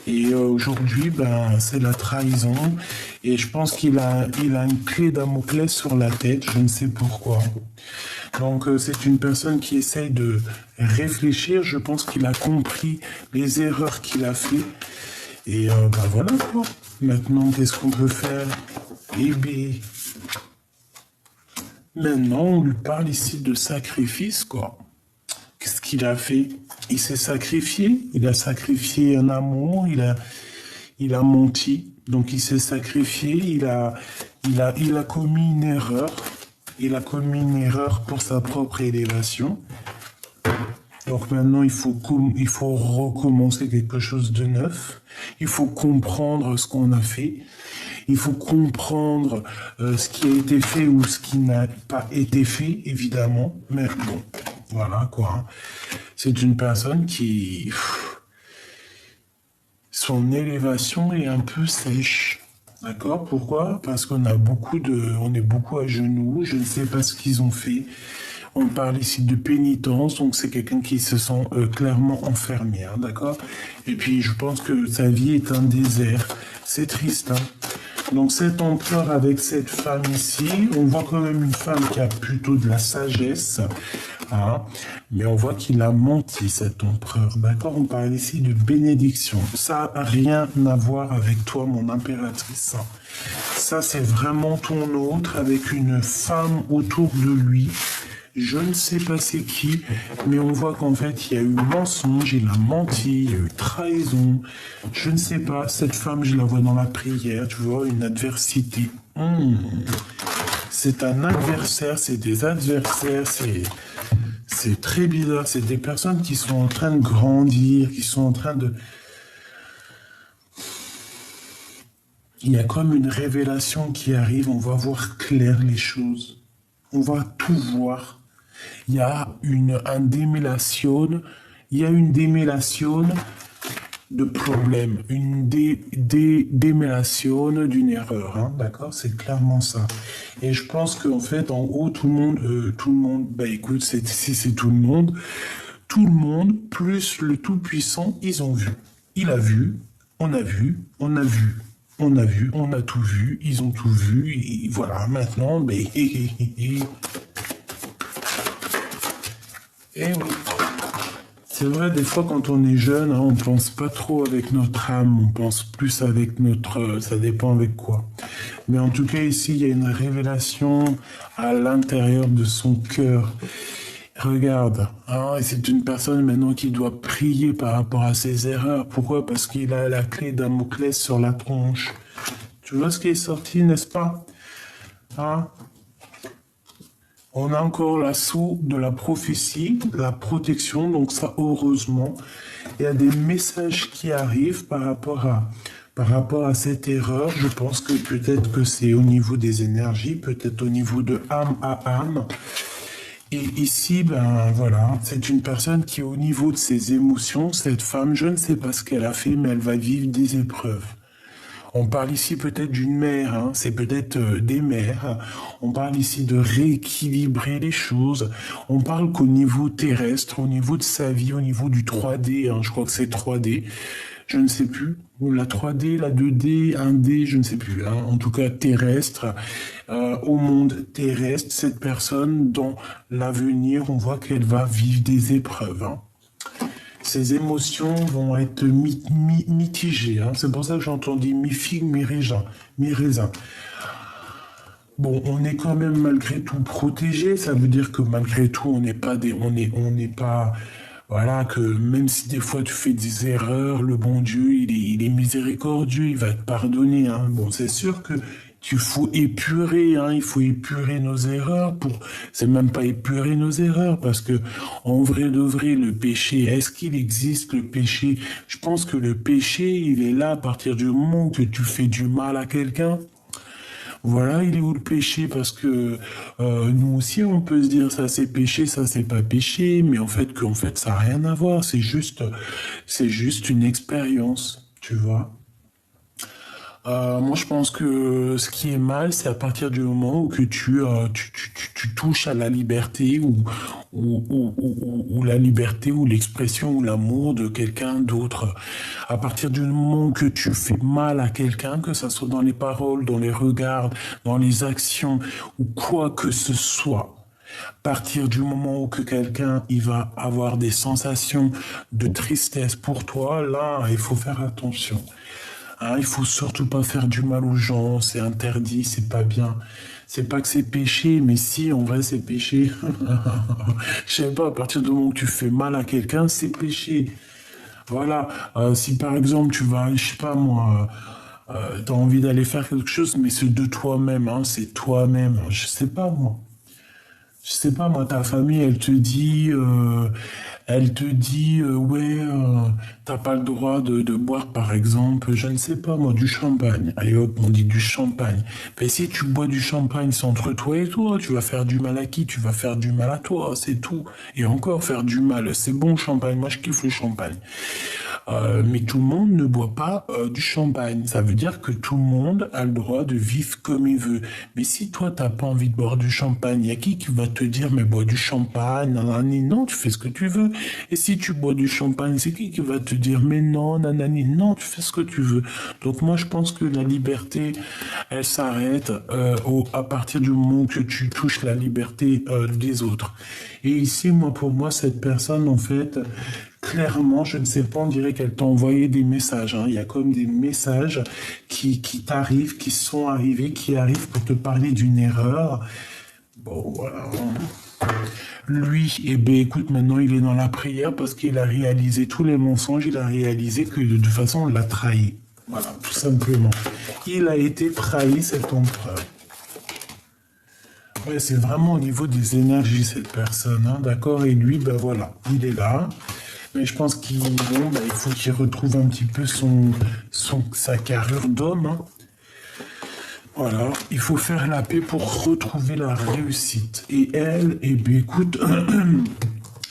S1: et aujourd'hui, ben, c'est la trahison. Et je pense qu'il a une clé Damoclès sur la tête, je ne sais pourquoi. Donc, c'est une personne qui essaye de réfléchir. Je pense qu'il a compris les erreurs qu'il a fait. Et bah voilà quoi. Maintenant, qu'est-ce qu'on peut faire? Eh bien, maintenant, on lui parle ici de sacrifice, quoi. Qu'est-ce qu'il a fait? Il s'est sacrifié. Il a sacrifié un amour. Il a menti. Donc, il s'est sacrifié. Il a commis une erreur. Il a commis une erreur pour sa propre élévation. Donc maintenant, il faut recommencer quelque chose de neuf. Il faut comprendre ce qu'on a fait. Il faut comprendre ce qui a été fait ou ce qui n'a pas été fait, évidemment. Mais bon, voilà quoi, hein. C'est une personne qui... Son élévation est un peu sèche. D'accord? Pourquoi? Parce qu'on est beaucoup à genoux. Je ne sais pas ce qu'ils ont fait. On parle ici de pénitence, donc c'est quelqu'un qui se sent clairement enfermé, hein, d'accord? Et puis je pense que sa vie est un désert. C'est triste, hein? Donc cet empereur avec cette femme ici, on voit quand même une femme qui a plutôt de la sagesse, hein, mais on voit qu'il a menti, cet empereur, d'accord? On parle ici de bénédiction. Ça n'a rien à voir avec toi, mon impératrice. Ça, c'est vraiment ton autre avec une femme autour de lui. Je ne sais pas c'est qui, mais on voit qu'en fait, il y a eu mensonge, il a menti, il y a eu trahison. Je ne sais pas, cette femme, je la vois dans la prière, tu vois, une adversité. C'est un adversaire, c'est des adversaires, c'est très bizarre. C'est des personnes qui sont en train de grandir, qui sont en train de... Il y a comme une révélation qui arrive, on va voir clair les choses. On va tout voir. Il y a une démêlation de problème, une démêlation d'une erreur, hein, d'accord? C'est clairement ça. Et je pense qu'en fait, en haut, tout le monde, bah écoute, si c'est tout le monde, plus le Tout-Puissant, ils ont vu. Il a vu, on a vu, on a vu. On a vu, on a tout vu, ils ont tout vu, et voilà, maintenant, ben, et oui. C'est vrai, des fois, quand on est jeune, hein, on pense pas trop avec notre âme, on pense plus avec notre... ça dépend avec quoi. Mais en tout cas, ici, il y a une révélation à l'intérieur de son cœur. Regarde, hein, et c'est une personne maintenant qui doit prier par rapport à ses erreurs. Pourquoi? Parce qu'il a la clé d'un Damoclès sur la tronche. Tu vois ce qui est sorti, n'est-ce pas? Hein? On a encore l'assaut de la prophétie, la protection, donc ça, heureusement. Il y a des messages qui arrivent par rapport à cette erreur. Je pense que peut-être que c'est au niveau des énergies, peut-être au niveau de âme à âme. Et ici, ben voilà, c'est une personne qui, au niveau de ses émotions, cette femme, je ne sais pas ce qu'elle a fait, mais elle va vivre des épreuves. On parle ici peut-être d'une mère, hein, c'est peut-être des mères. On parle ici de rééquilibrer les choses. On parle qu'au niveau terrestre, au niveau de sa vie, au niveau du 3D, hein, je crois que c'est 3D, je ne sais plus, ou la 3D, la 2D, 1D, je ne sais plus, hein, en tout cas terrestre, au monde terrestre, cette personne, dans l'avenir, on voit qu'elle va vivre des épreuves, hein. Ses émotions vont être mitigées, hein. C'est pour ça que j'entends dire mi-figue, mi-raisin. Bon, on est quand même malgré tout protégé. Ça veut dire que malgré tout, on n'est pas, voilà, que même si des fois tu fais des erreurs, le bon Dieu, il est miséricordieux, il va te pardonner, hein. Bon, c'est sûr que il faut épurer, hein, il faut épurer nos erreurs c'est même pas épurer nos erreurs, parce que, en vrai de vrai, le péché, est-ce qu'il existe, le péché? Je pense que le péché, il est là à partir du moment que tu fais du mal à quelqu'un. Voilà, il est où le péché? Parce que nous aussi, on peut se dire ça c'est péché, ça c'est pas péché, mais en fait ça n'a rien à voir. C'est juste une expérience, tu vois. Moi, je pense que ce qui est mal, c'est à partir du moment où que tu touches à la liberté ou la liberté ou l'expression ou l'amour de quelqu'un d'autre. À partir du moment où que tu fais mal à quelqu'un, que ça soit dans les paroles, dans les regards, dans les actions ou quoi que ce soit. À partir du moment où que quelqu'un il va avoir des sensations de tristesse pour toi, là, il faut faire attention. Hein, il faut surtout pas faire du mal aux gens, c'est interdit, c'est pas bien. C'est pas que c'est péché, mais si, en vrai, c'est péché. Je sais pas, à partir du moment où tu fais mal à quelqu'un, c'est péché. Voilà. Si par exemple, tu vas, je sais pas moi, t'as envie d'aller faire quelque chose, mais c'est de toi-même, hein, c'est toi-même. Je sais pas moi. Je sais pas, moi, ta famille, elle te dit, ouais, t'as pas le droit de boire, par exemple, je ne sais pas, moi, du champagne. Allez hop, on dit du champagne. Mais si tu bois du champagne, c'est entre toi et toi, tu vas faire du mal à qui? Tu vas faire du mal à toi, c'est tout. Et encore faire du mal, c'est bon, champagne, moi, je kiffe le champagne. Mais tout le monde ne boit pas du champagne. Ça veut dire que tout le monde a le droit de vivre comme il veut. Mais si toi, t'as pas envie de boire du champagne, il y a qui va te dire, mais bois du champagne, nanani, non, tu fais ce que tu veux. Et si tu bois du champagne, c'est qui va te dire, mais non, nanani, non, tu fais ce que tu veux. Donc moi, je pense que la liberté, elle s'arrête à partir du moment que tu touches la liberté des autres. Et ici, moi, pour moi, cette personne, en fait, clairement, je ne sais pas, on dirait qu'elle t'a envoyé des messages, hein. Il y a comme des messages qui t'arrivent, qui sont arrivés, qui arrivent pour te parler d'une erreur. Bon, voilà. Lui, eh ben, écoute, maintenant, il est dans la prière parce qu'il a réalisé tous les mensonges, il a réalisé que de toute façon, on l'a trahi. Voilà, tout simplement. Il a été trahi, cet empereur. Ouais, c'est vraiment au niveau des énergies, cette personne, hein, d'accord? Et lui, ben voilà, il est là. Mais je pense il faut qu'il retrouve un petit peu sa carrure d'homme, hein. Voilà, il faut faire la paix pour retrouver la réussite. Et elle, eh bien, écoute,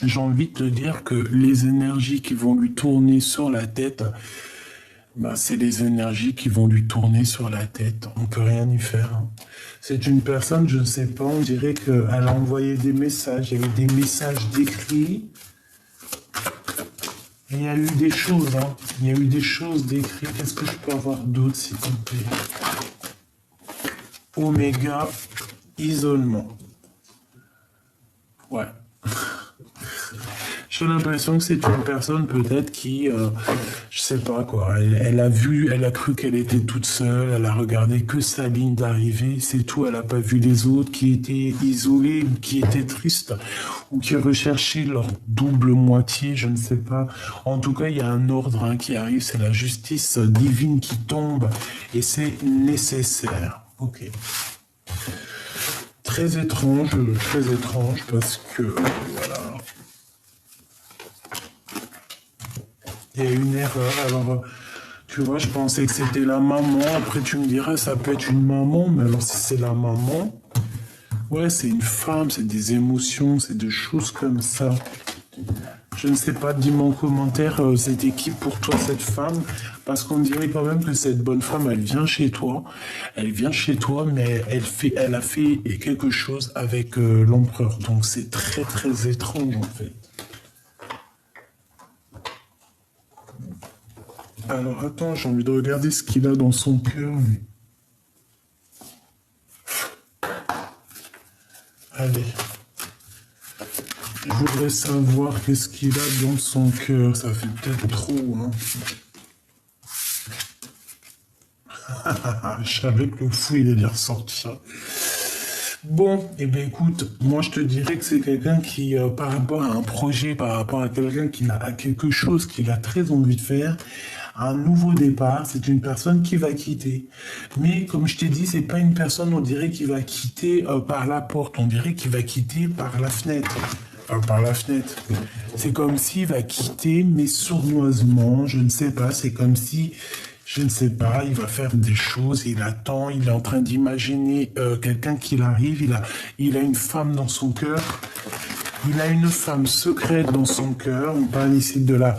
S1: j'ai envie de te dire que les énergies qui vont lui tourner sur la tête, bah, c'est les énergies qui vont lui tourner sur la tête. On peut rien y faire, hein. C'est une personne, je ne sais pas, on dirait qu'elle a envoyé des messages. Il y a eu des messages décrits. Et il y a eu des choses, hein. Il y a eu des choses décrites. Qu'est-ce que je peux avoir d'autre, s'il te plaît? Oméga, isolement. Ouais. J'ai l'impression que c'est une personne peut-être qui, je sais pas quoi, elle a cru qu'elle était toute seule, elle a regardé que sa ligne d'arrivée, c'est tout, elle a pas vu les autres qui étaient isolés, qui étaient tristes, ou qui recherchaient leur double moitié, je ne sais pas. En tout cas, il y a un ordre, hein, qui arrive, c'est la justice divine qui tombe, et c'est nécessaire. Ok. Très étrange, parce que, voilà. Il y a une erreur. Alors, tu vois, je pensais que c'était la maman. Après, tu me diras, ça peut être une maman. Mais alors, si c'est la maman, ouais, c'est une femme, c'est des émotions, c'est des choses comme ça. Je ne sais pas, dis-moi en commentaire, c'était qui pour toi cette femme? Parce qu'on dirait quand même que cette bonne femme, elle vient chez toi. Elle vient chez toi, mais elle a fait quelque chose avec l'empereur. Donc, c'est très, très étrange, en fait. Alors attends, j'ai envie de regarder ce qu'il a dans son cœur. Allez. Je voudrais savoir qu'est-ce qu'il a dans son cœur. Ça fait peut-être trop, hein. Je savais que le fou, il allait ressortir. Bon, eh bien écoute, moi je te dirais que c'est quelqu'un qui, par rapport à un projet, par rapport à quelqu'un qui a quelque chose qu'il a très envie de faire, un nouveau départ, c'est une personne qui va quitter. Mais comme je t'ai dit, c'est pas une personne, on dirait, qui va quitter par la porte, on dirait qu'il va quitter par la fenêtre. Par la fenêtre. C'est comme s'il va quitter, mais sournoisement, je ne sais pas, c'est comme si, je ne sais pas, il va faire des choses, il attend, il est en train d'imaginer quelqu'un qui arrive, il a une femme dans son cœur, il a une femme secrète dans son cœur, on parle ici de la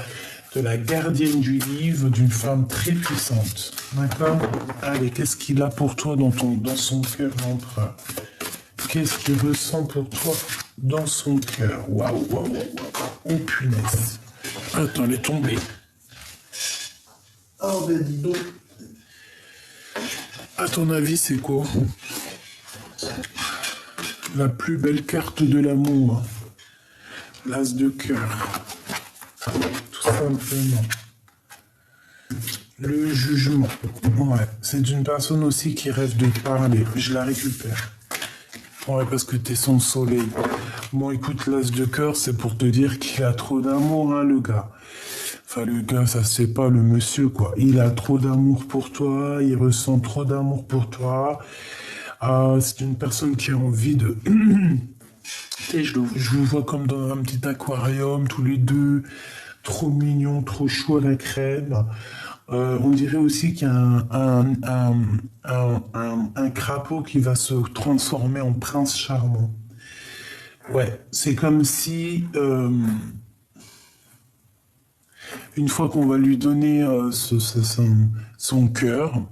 S1: gardienne du livre, d'une femme très puissante. D'accord? Allez, qu'est-ce qu'il a pour toi dans son cœur, l'empereur? Qu'est-ce qu'il ressent pour toi dans son cœur? Waouh, waouh, waouh, waouh. Oh punaise. Attends, elle est tombée. Oh ben dis donc. À ton avis, c'est quoi? La plus belle carte de l'amour. L'as de cœur. Tout simplement. Le jugement. Ouais, c'est une personne aussi qui rêve de parler. Je la récupère. Ouais, parce que t'es son soleil. Bon, écoute, l'as de cœur, c'est pour te dire qu'il a trop d'amour, hein, le gars. Enfin, le gars, ça se fait pas, le monsieur, quoi. Il a trop d'amour pour toi, il ressent trop d'amour pour toi. C'est une personne qui a envie de... Et je vous vois comme dans un petit aquarium, tous les deux, trop mignons, trop chauds à la crème. On dirait aussi qu'il y a un crapaud qui va se transformer en prince charmant. Ouais, c'est comme si... une fois qu'on va lui donner son cœur,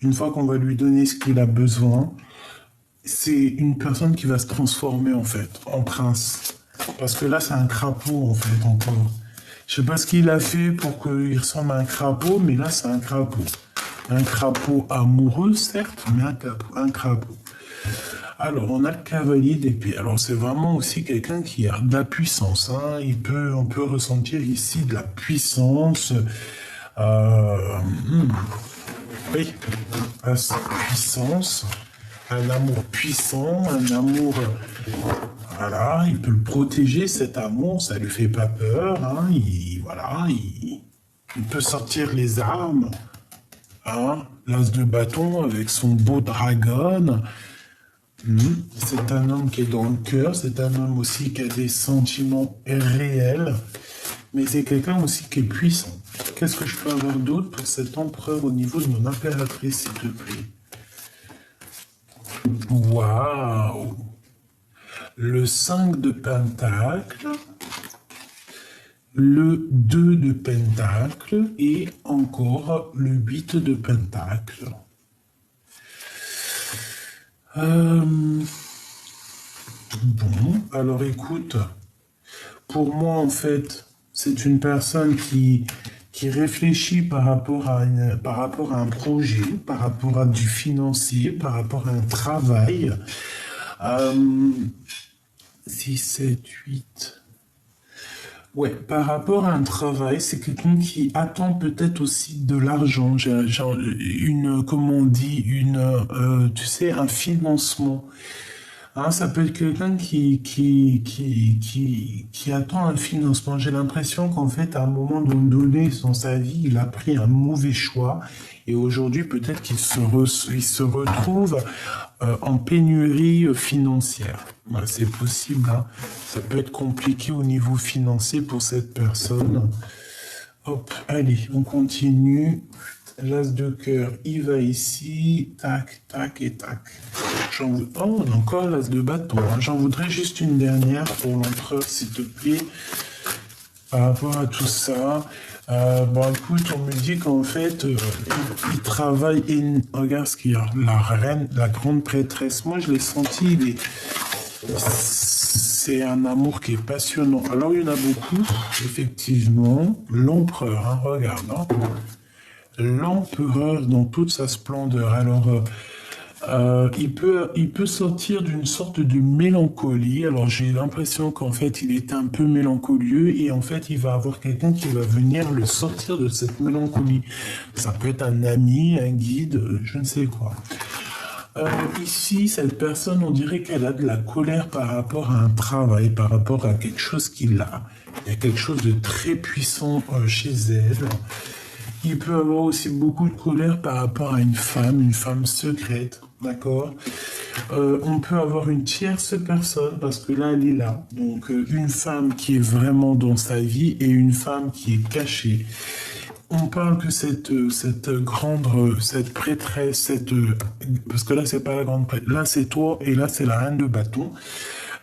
S1: une fois qu'on va lui donner ce qu'il a besoin, c'est une personne qui va se transformer en fait en prince. Parce que là, c'est un crapaud en fait encore. Je sais pas ce qu'il a fait pour qu'il ressemble à un crapaud, mais là, c'est un crapaud. Un crapaud amoureux, certes, mais un crapaud. Alors, on a le cavalier d'épée. Alors, c'est vraiment aussi quelqu'un qui a de la puissance. Hein. On peut ressentir ici de la puissance. Oui, sa puissance. Un amour puissant, un amour... Voilà, il peut le protéger, cet amour, ça lui fait pas peur. Hein. Il peut sortir les armes. Hein. L'as de bâton avec son beau dragon. C'est un homme qui est dans le cœur, c'est un homme aussi qui a des sentiments réels, mais c'est quelqu'un aussi qui est puissant. Qu'est-ce que je peux avoir d'autre pour cet empereur au niveau de mon impératrice, s'il te plaît? Waouh! Le 5 de pentacle, le 2 de pentacle et encore le 8 de pentacle. Bon, alors écoute, pour moi en fait, c'est une personne qui réfléchit par rapport à un projet, par rapport à du financier, par rapport à un travail. 6, 7, 8... Ouais, par rapport à un travail, c'est quelqu'un qui attend peut-être aussi de l'argent, genre comment on dit, tu sais, un financement. Hein, ça peut être quelqu'un qui attend un financement. J'ai l'impression qu'en fait, à un moment donné dans sa vie, il a pris un mauvais choix et aujourd'hui, peut-être qu'il il se retrouve en pénurie financière. Voilà, c'est possible, hein. Ça peut être compliqué au niveau financier pour cette personne. Hop, allez, on continue. L'as de cœur, il va ici, tac, tac et tac. Oh, on a encore l'as de bâton. Hein. J'en voudrais juste une dernière pour l'empereur, s'il te plaît, par rapport à tout ça. Bon, écoute, on me dit qu'en fait, il travaille et regarde ce qu'il y a. La reine, la grande prêtresse. Moi, je l'ai senti, c'est un amour qui est passionnant. Alors, il y en a beaucoup, effectivement. L'empereur, hein, regarde, hein. L'empereur dans toute sa splendeur. Alors, il peut sortir d'une sorte de mélancolie. Alors, j'ai l'impression qu'en fait, il est un peu mélancolieux et en fait, il va avoir quelqu'un qui va venir le sortir de cette mélancolie. Ça peut être un ami, un guide, je ne sais quoi. Ici, cette personne, on dirait qu'elle a de la colère par rapport à un travail, par rapport à quelque chose qu'il a. Il y a quelque chose de très puissant chez elle. Il peut avoir aussi beaucoup de colère par rapport à une femme secrète, d'accord? On peut avoir une tierce personne, parce que là, elle est là. Donc, une femme qui est vraiment dans sa vie et une femme qui est cachée. On parle que cette prêtresse, parce que là, c'est pas la grande prêtresse, là, c'est toi, et là, c'est la reine de bâton.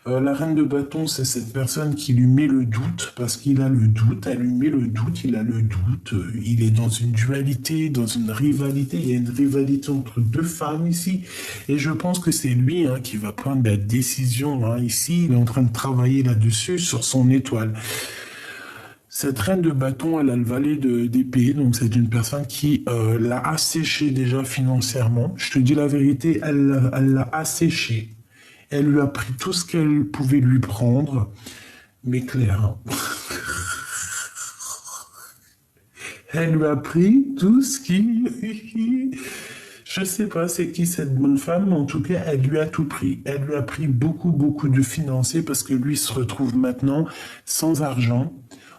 S1: La reine de bâton, c'est cette personne qui lui met le doute, parce qu'il a le doute, elle lui met le doute, il a le doute, il est dans une dualité, dans une rivalité, il y a une rivalité entre deux femmes ici, et je pense que c'est lui hein, qui va prendre la décision, hein, ici, il est en train de travailler là-dessus, sur son étoile. Cette reine de bâton, elle a le valet d'épée, donc c'est une personne qui l'a asséché déjà financièrement, je te dis la vérité, elle l'a asséché. Elle lui a pris tout ce qu'elle pouvait lui prendre, mais Claire, elle lui a pris tout ce qui... Je sais pas c'est qui cette bonne femme, mais en tout cas, elle lui a tout pris. Elle lui a pris beaucoup, beaucoup de financiers parce que lui se retrouve maintenant sans argent.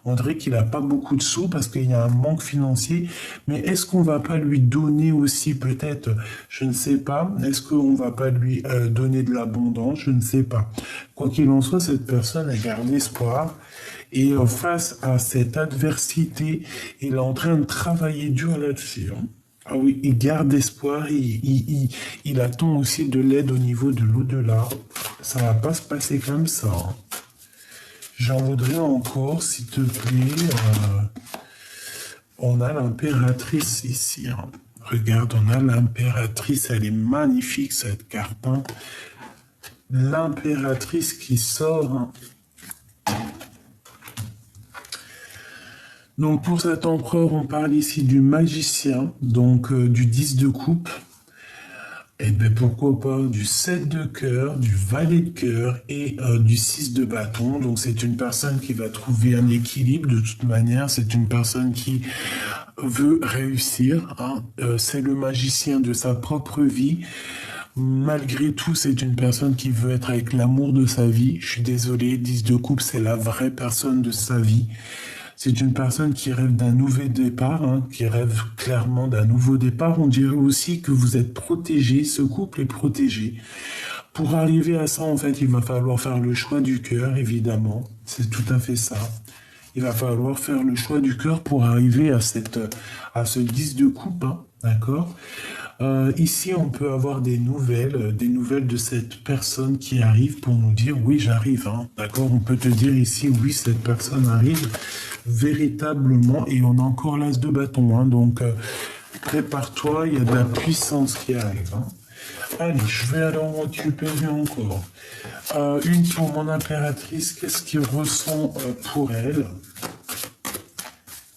S1: On dirait qu'il n'a pas beaucoup de sous parce qu'il y a un manque financier. Mais est-ce qu'on va pas lui donner aussi peut-être, je ne sais pas, est-ce qu'on va pas lui donner de l'abondance? Je ne sais pas. Quoi qu'il en soit, cette personne a gardé espoir. Et face à cette adversité, il est en train de travailler dur là-dessus. Hein. Ah oui, il garde espoir, il attend aussi de l'aide au niveau de l'au-delà. Ça va pas se passer comme ça. Hein. J'en voudrais encore, s'il te plaît. On a l'impératrice ici. Hein. Regarde, on a l'impératrice. Elle est magnifique, cette carte. Hein. L'impératrice qui sort. Hein. Donc, pour cet empereur, on parle ici du magicien, donc du 10 de coupe. Et bien, pourquoi pas du 7 de cœur, du valet de cœur et du 6 de bâton. Donc, c'est une personne qui va trouver un équilibre. De toute manière, c'est une personne qui veut réussir. Hein. C'est le magicien de sa propre vie. Malgré tout, c'est une personne qui veut être avec l'amour de sa vie. Je suis désolé, 10 de coupe, c'est la vraie personne de sa vie. C'est une personne qui rêve d'un nouveau départ, hein, qui rêve clairement d'un nouveau départ. On dirait aussi que vous êtes protégé, ce couple est protégé. Pour arriver à ça, en fait, il va falloir faire le choix du cœur, évidemment. C'est tout à fait ça. Il va falloir faire le choix du cœur pour arriver à ce 10 de coupe, hein, d'accord ? Ici, on peut avoir des nouvelles de cette personne qui arrive pour nous dire oui, j'arrive, hein, d'accord? On peut te dire ici oui, cette personne arrive véritablement et on a encore l'as de bâton, hein, donc prépare-toi, il y a de la puissance qui arrive. Hein. Allez, je vais alors récupérer encore une pour mon impératrice. Qu'est-ce qu'il ressent pour elle?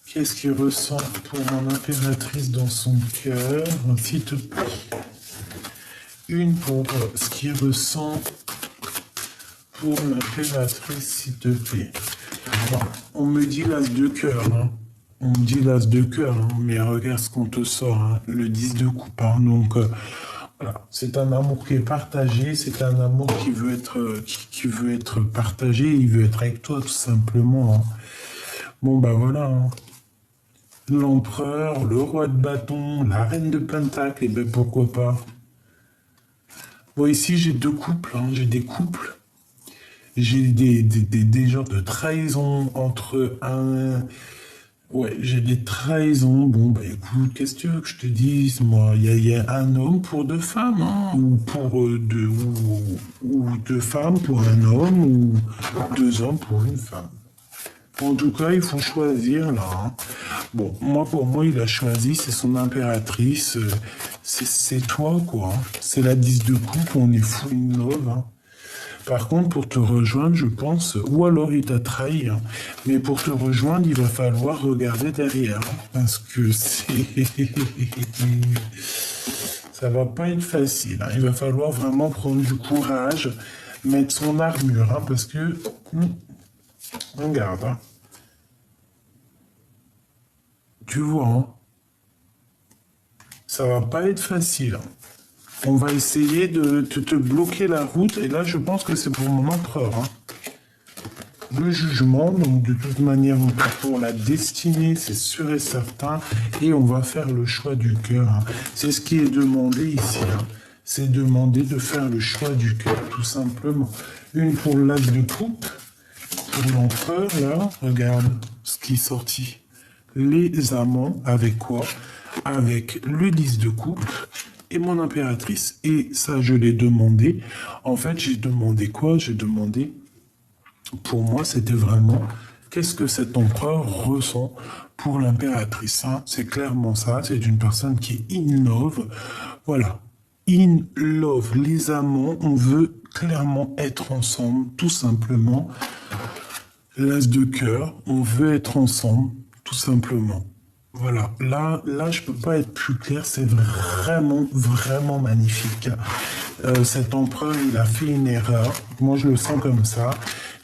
S1: Qu'est-ce qu'il ressent pour mon impératrice dans son cœur? S'il te plaît. Une pour ce qu'il ressent pour l'impératrice, s'il te plaît. Bon, on me dit l'as de cœur. Hein. On me dit l'as de cœur, hein. Mais regarde ce qu'on te sort. Hein. Le 10 de coupe. Hein. Donc, voilà. C'est un amour qui est partagé. C'est un amour qui veut être partagé. Il veut être avec toi, tout simplement. Hein. Bon, bah voilà. Hein. L'empereur, le roi de bâton, la reine de pentacle, et ben pourquoi pas. Bon, ici j'ai deux couples, hein, j'ai des couples. J'ai des genres de trahison entre un... Ouais, j'ai des trahisons. Bon, bah écoute, qu'est-ce que tu veux que je te dise, moi? Il y a un homme pour deux femmes, hein, ou pour ou deux femmes pour un homme, ou deux hommes pour une femme. En tout cas, il faut choisir, là. Hein. Bon, pour moi, il a choisi, c'est son impératrice. C'est toi, quoi. Hein. C'est la 10 de coupe, on est full in love. Hein. Par contre, pour te rejoindre, je pense, ou alors il t'a trahi, hein. Mais pour te rejoindre, il va falloir regarder derrière. Hein, parce que ça va pas être facile. Hein. Il va falloir vraiment prendre du courage, mettre son armure, hein, parce que... Regarde, hein. Tu vois, hein. Ça va pas être facile. Hein. On va essayer de te bloquer la route, et là, je pense que c'est pour mon empereur. Hein. Le jugement, donc de toute manière, on part pour la destinée, c'est sûr et certain, et on va faire le choix du cœur. Hein. C'est ce qui est demandé ici. Hein. C'est demandé de faire le choix du cœur, tout simplement. Une pour l'as de coupe. Pour l'empereur, là, regarde ce qui est sorti. Les amants, avec quoi? Avec le 10 de coupe et mon impératrice. Et ça, je l'ai demandé. En fait, j'ai demandé quoi? J'ai demandé, pour moi, c'était vraiment, qu'est-ce que cet empereur ressent pour l'impératrice? Hein? C'est clairement ça. C'est une personne qui est in love. Voilà. In love. Les amants, on veut clairement être ensemble, tout simplement. L'as de cœur, on veut être ensemble, tout simplement. Voilà, là, je peux pas être plus clair, c'est vraiment, vraiment magnifique. Cet empereur, il a fait une erreur. Moi, je le sens comme ça.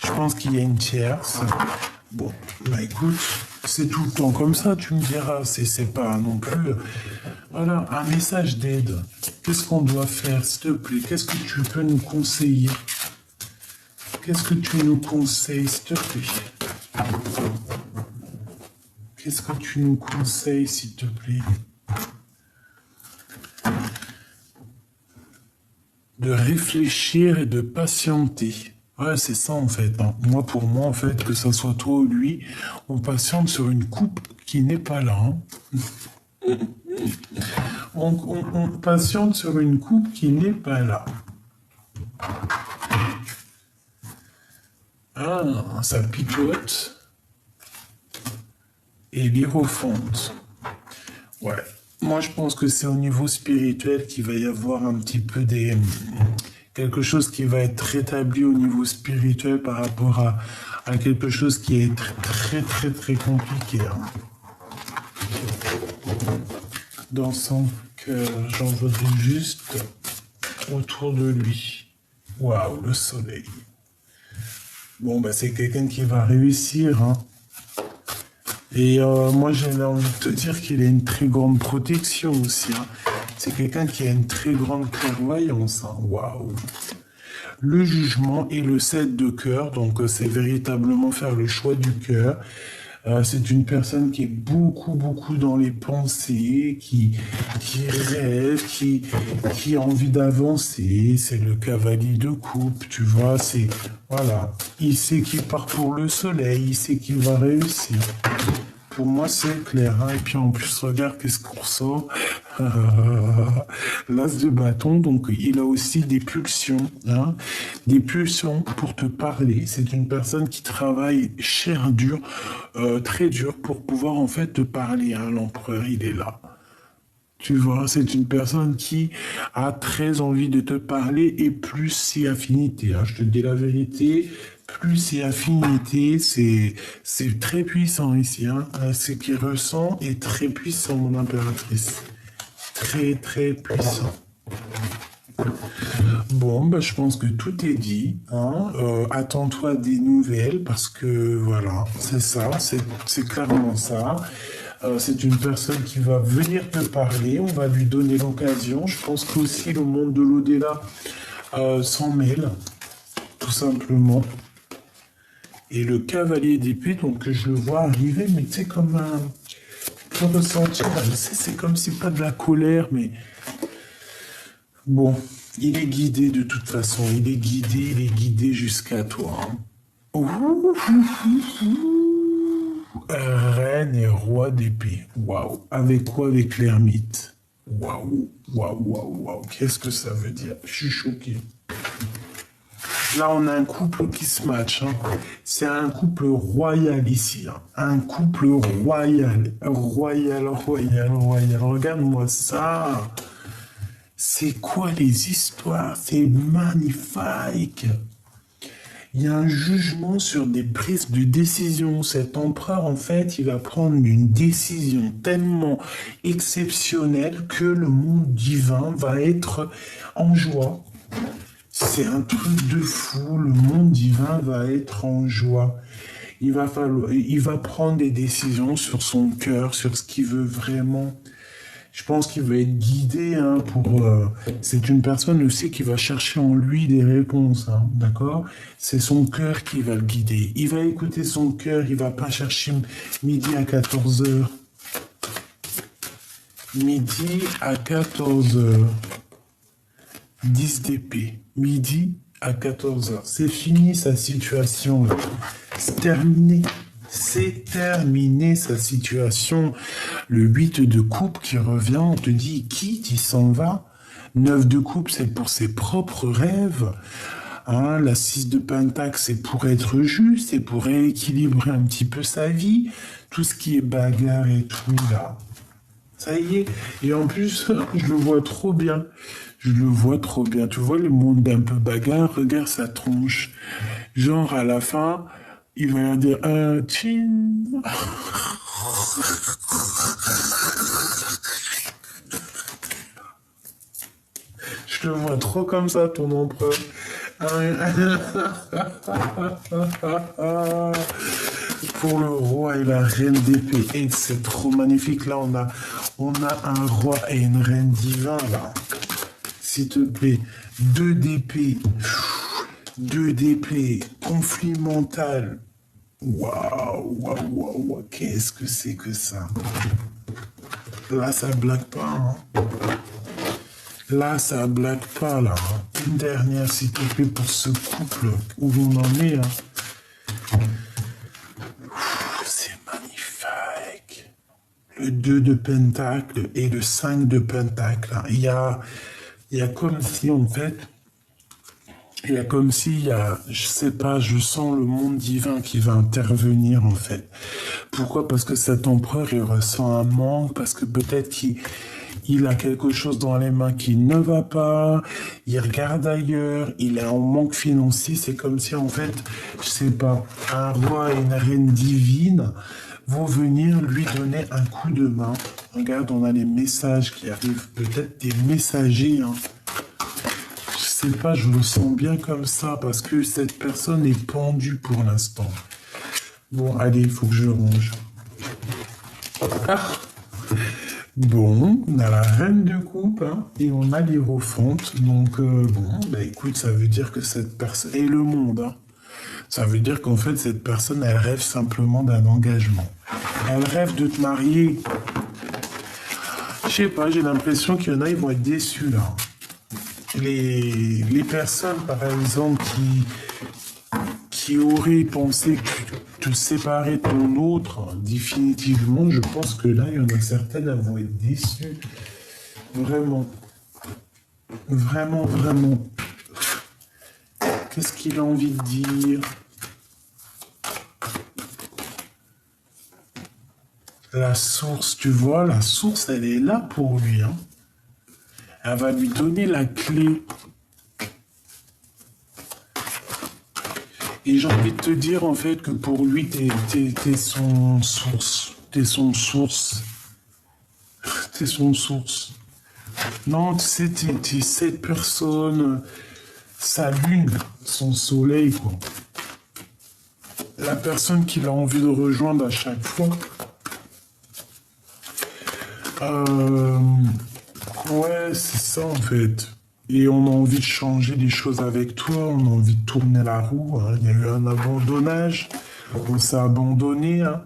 S1: Je pense qu'il y a une tierce. Bon, bah écoute, c'est tout le temps comme ça, tu me diras. C'est pas non plus... Voilà, un message d'aide. Qu'est-ce qu'on doit faire, s'il te plaît? Qu'est-ce que tu peux nous conseiller? Qu'est-ce que tu nous conseilles, s'il te plaît? Qu'est-ce que tu nous conseilles, s'il te plaît? De réfléchir et de patienter. Ouais, c'est ça, en fait. Hein. Moi, pour moi, en fait, que ça soit toi ou lui, on patiente sur une coupe qui n'est pas là. Hein. On patiente sur une coupe qui n'est pas là. Ah, ça picote. et l'Hiérophante. Ouais. Moi, je pense que c'est au niveau spirituel qu'il va y avoir un petit peu quelque chose qui va être rétabli au niveau spirituel par rapport à quelque chose qui est très, très, très compliqué. Hein. Dans son cœur, j'en voudrais juste autour de lui. Waouh, le soleil. Bon, bah, c'est quelqu'un qui va réussir, hein. Et moi, j'ai envie de te dire qu'il a une très grande protection aussi. Hein. C'est quelqu'un qui a une très grande clairvoyance. Hein. Waouh. Le jugement et le 7 de cœur, donc c'est véritablement faire le choix du cœur. C'est une personne qui est beaucoup, beaucoup dans les pensées, qui rêve, qui a envie d'avancer. C'est le cavalier de coupe, tu vois. C'est, voilà. Il sait qu'il part pour le soleil, il sait qu'il va réussir. Pour moi, c'est clair. Hein. Et puis en plus, regarde qu'est-ce qu'on ressort. L'as de bâton, donc il a aussi des pulsions. Hein. Des pulsions pour te parler. C'est une personne qui travaille cher, dur, très dur pour pouvoir en fait te parler. Hein. L'empereur, il est là. Tu vois, c'est une personne qui a très envie de te parler et plus c'est affinité. Hein. Je te dis la vérité, plus c'est affinité, c'est très puissant ici. Hein. Ce qu'il ressent est très puissant, mon impératrice. Très, très puissant. Bon, bah, je pense que tout est dit. Hein. Attends-toi des nouvelles parce que voilà, c'est ça, c'est clairement ça. C'est une personne qui va venir te parler, on va lui donner l'occasion. Je pense qu'aussi le monde de l'au-delà s'en mêle, tout simplement. Et le cavalier d'épée, donc je le vois arriver, mais tu sais, comme un... Tu peux ressentir, c'est comme si pas de la colère, mais... Bon, il est guidé de toute façon, il est guidé jusqu'à toi. Hein. Ouh. Reine et roi d'épée. Waouh. Avec quoi? Avec l'ermite. Waouh. Waouh, waouh, waouh. Qu'est-ce que ça veut dire? Je suis choqué. Là, on a un couple qui se match. Hein. C'est un couple royal ici. Hein. Un couple royal. Royal, royal, royal. Regarde-moi ça. C'est quoi les histoires? C'est magnifique. Il y a un jugement sur des prises de décision. Cet empereur, en fait, il va prendre une décision tellement exceptionnelle que le monde divin va être en joie. C'est un truc de fou. Le monde divin va être en joie. Il va prendre des décisions sur son cœur, sur ce qu'il veut vraiment. Je pense qu'il va être guidé hein, pour... c'est une personne aussi qui va chercher en lui des réponses, hein, d'accord? C'est son cœur qui va le guider. Il va écouter son cœur, il va pas chercher midi à 14 heures. Midi à 14 heures. 10 d'épée. Midi à 14 heures. C'est fini sa situation. Là. C'est terminé. C'est terminé sa situation. Le 8 de coupe qui revient, on te dit, il quitte, il s'en va. 9 de coupe, c'est pour ses propres rêves. Hein, la 6 de pentacle, c'est pour être juste, c'est pour rééquilibrer un petit peu sa vie. Tout ce qui est bagarre et tout, là. Ça y est. Et en plus, je le vois trop bien. Je le vois trop bien. Tu vois le monde d'un peu bagarre, regarde sa tronche. Genre, à la fin... Il va leur dire tchin. Je le vois trop comme ça, ton empereur. Pour le roi et la reine d'épée. Et c'est trop magnifique. Là, on a un roi et une reine divin, là. S'il te plaît. 2 d'épée. 2 d'épée. Conflit mental. Waouh, waouh, waouh, waouh, qu'est-ce que c'est que ça? Là, ça blague pas, hein. Là, ça blague pas, là. Hein. Une dernière, s'il te plaît, pour ce couple où on en est, hein. C'est magnifique. Le 2 de pentacle et le 5 de pentacle. Hein. Il y a comme si, en fait, Il y a comme s'il y a, je sais pas, je sens le monde divin qui va intervenir en fait. Pourquoi? Parce que cet empereur, il ressent un manque, parce que peut-être qu'il a quelque chose dans les mains qui ne va pas, il regarde ailleurs, il est en manque financier, c'est comme si en fait, je sais pas, un roi et une reine divine vont venir lui donner un coup de main. Regarde, on a les messages qui arrivent, peut-être des messagers, hein. Je sais pas, je le sens bien comme ça, parce que cette personne est pendue pour l'instant. Bon, allez, il faut que je range. Ah, bon, on a la reine de coupe, hein, et on a l'hiérophante. Donc, bon, bah écoute, ça veut dire que cette personne... Et le monde, hein. Ça veut dire qu'en fait, cette personne, elle rêve simplement d'un engagement. Elle rêve de te marier. Je sais pas, j'ai l'impression qu'il y en a, ils vont être déçus, là. Les personnes, par exemple, qui auraient pensé te séparer de ton autre, définitivement, je pense que là, il y en a certaines, elles vont être déçues. Vraiment. Vraiment, vraiment. Qu'est-ce qu'il a envie de dire? La source, tu vois, la source, elle est là pour lui, hein. Elle va lui donner la clé. Et j'ai envie de te dire, en fait, que pour lui, t'es son source. T'es son source. T'es son source. Non, tu sais, t'es cette personne, sa lune, son soleil, quoi. La personne qu'il a envie de rejoindre à chaque fois. Ouais, c'est ça, en fait. Et on a envie de changer les choses avec toi, on a envie de tourner la roue, hein. Il y a eu un abandonnage, on s'est abandonné, hein.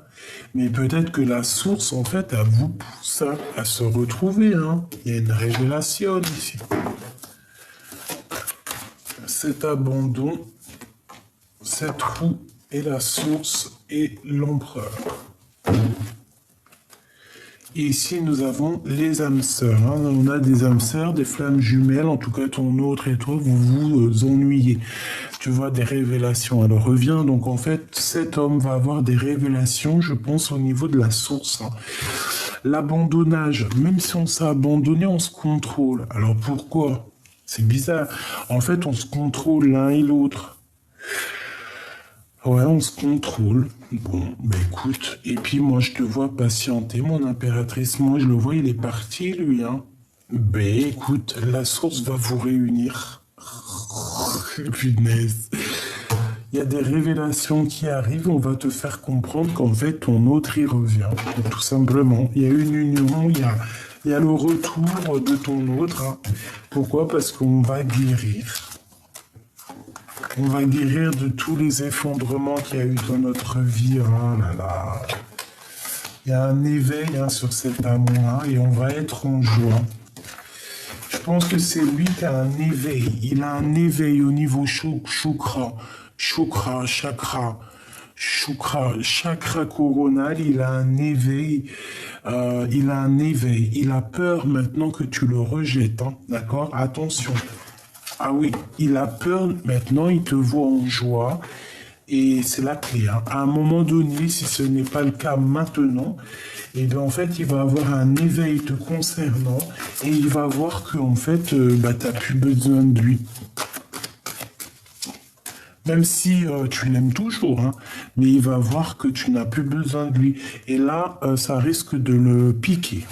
S1: Mais peut-être que la source, en fait, elle vous pousse, hein, à se retrouver, hein. Il y a une révélation ici. Cet abandon, cette roue est la source et l'empereur. Et ici, nous avons les âmes sœurs, hein. On a des âmes sœurs, des flammes jumelles. En tout cas, ton autre et toi, vous vous ennuyez. Tu vois, des révélations. Alors, reviens. Donc, en fait, cet homme va avoir des révélations, je pense, au niveau de la source, hein. L'abandonnage, même si on s'est abandonné, on se contrôle. Alors, pourquoi? C'est bizarre. En fait, on se contrôle l'un et l'autre. Ouais, on se contrôle. Bon, bah écoute, et puis moi je te vois patienter, mon impératrice, moi je le vois, il est parti lui, hein. Ben écoute, la source va vous réunir. Punaise. Il y a des révélations qui arrivent, on va te faire comprendre qu'en fait ton autre y revient, tout simplement. Il y a une union, il y a le retour de ton autre, hein. Pourquoi? Parce qu'on va guérir. On va guérir de tous les effondrements qu'il y a eu dans notre vie. Oh là là. Il y a un éveil, hein, sur cet amour, et on va être en joie. Je pense que c'est lui qui a un éveil. Il a un éveil au niveau chakra, chakra coronal. Il a un éveil. Il a peur maintenant que tu le rejettes, hein, d'accord? Attention. Ah oui, il a peur, maintenant il te voit en joie, et c'est la clé, hein. À un moment donné, si ce n'est pas le cas maintenant, et bien en fait il va avoir un éveil te concernant, et il va voir que en fait, t'as plus besoin de lui. Même si tu l'aimes toujours, hein, mais il va voir que tu n'as plus besoin de lui. Et là, ça risque de le piquer.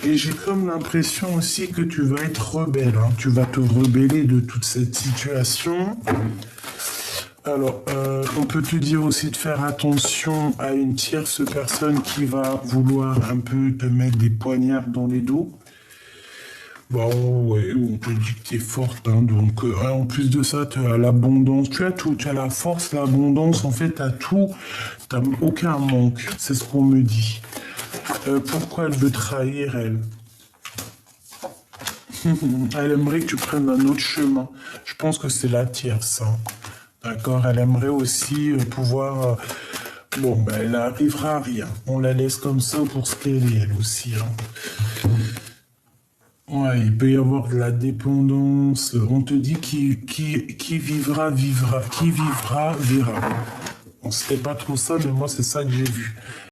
S1: Et j'ai comme l'impression aussi que tu vas être rebelle, hein. Tu vas te rebeller de toute cette situation. Alors, on peut te dire aussi de faire attention à une tierce personne qui va vouloir un peu te mettre des poignards dans les dos. Bon, ouais, on te dit que t'es forte, hein, donc en plus de ça, tu as l'abondance, tu as tout, tu as la force, l'abondance, en fait, t'as tout, t'as aucun manque, c'est ce qu'on me dit. Pourquoi elle veut trahir, elle? Elle aimerait que tu prennes un autre chemin. Je pense que c'est la tierce, hein. D'accord? Elle aimerait aussi pouvoir... Bon, ben, elle n'arrivera à rien. On la laisse comme ça pour ce qu'elle est, elle aussi, hein. Ouais, il peut y avoir de la dépendance. On te dit qui vivra, vivra. Qui vivra, verra. On sait pas trop ça, mais moi, c'est ça que j'ai vu.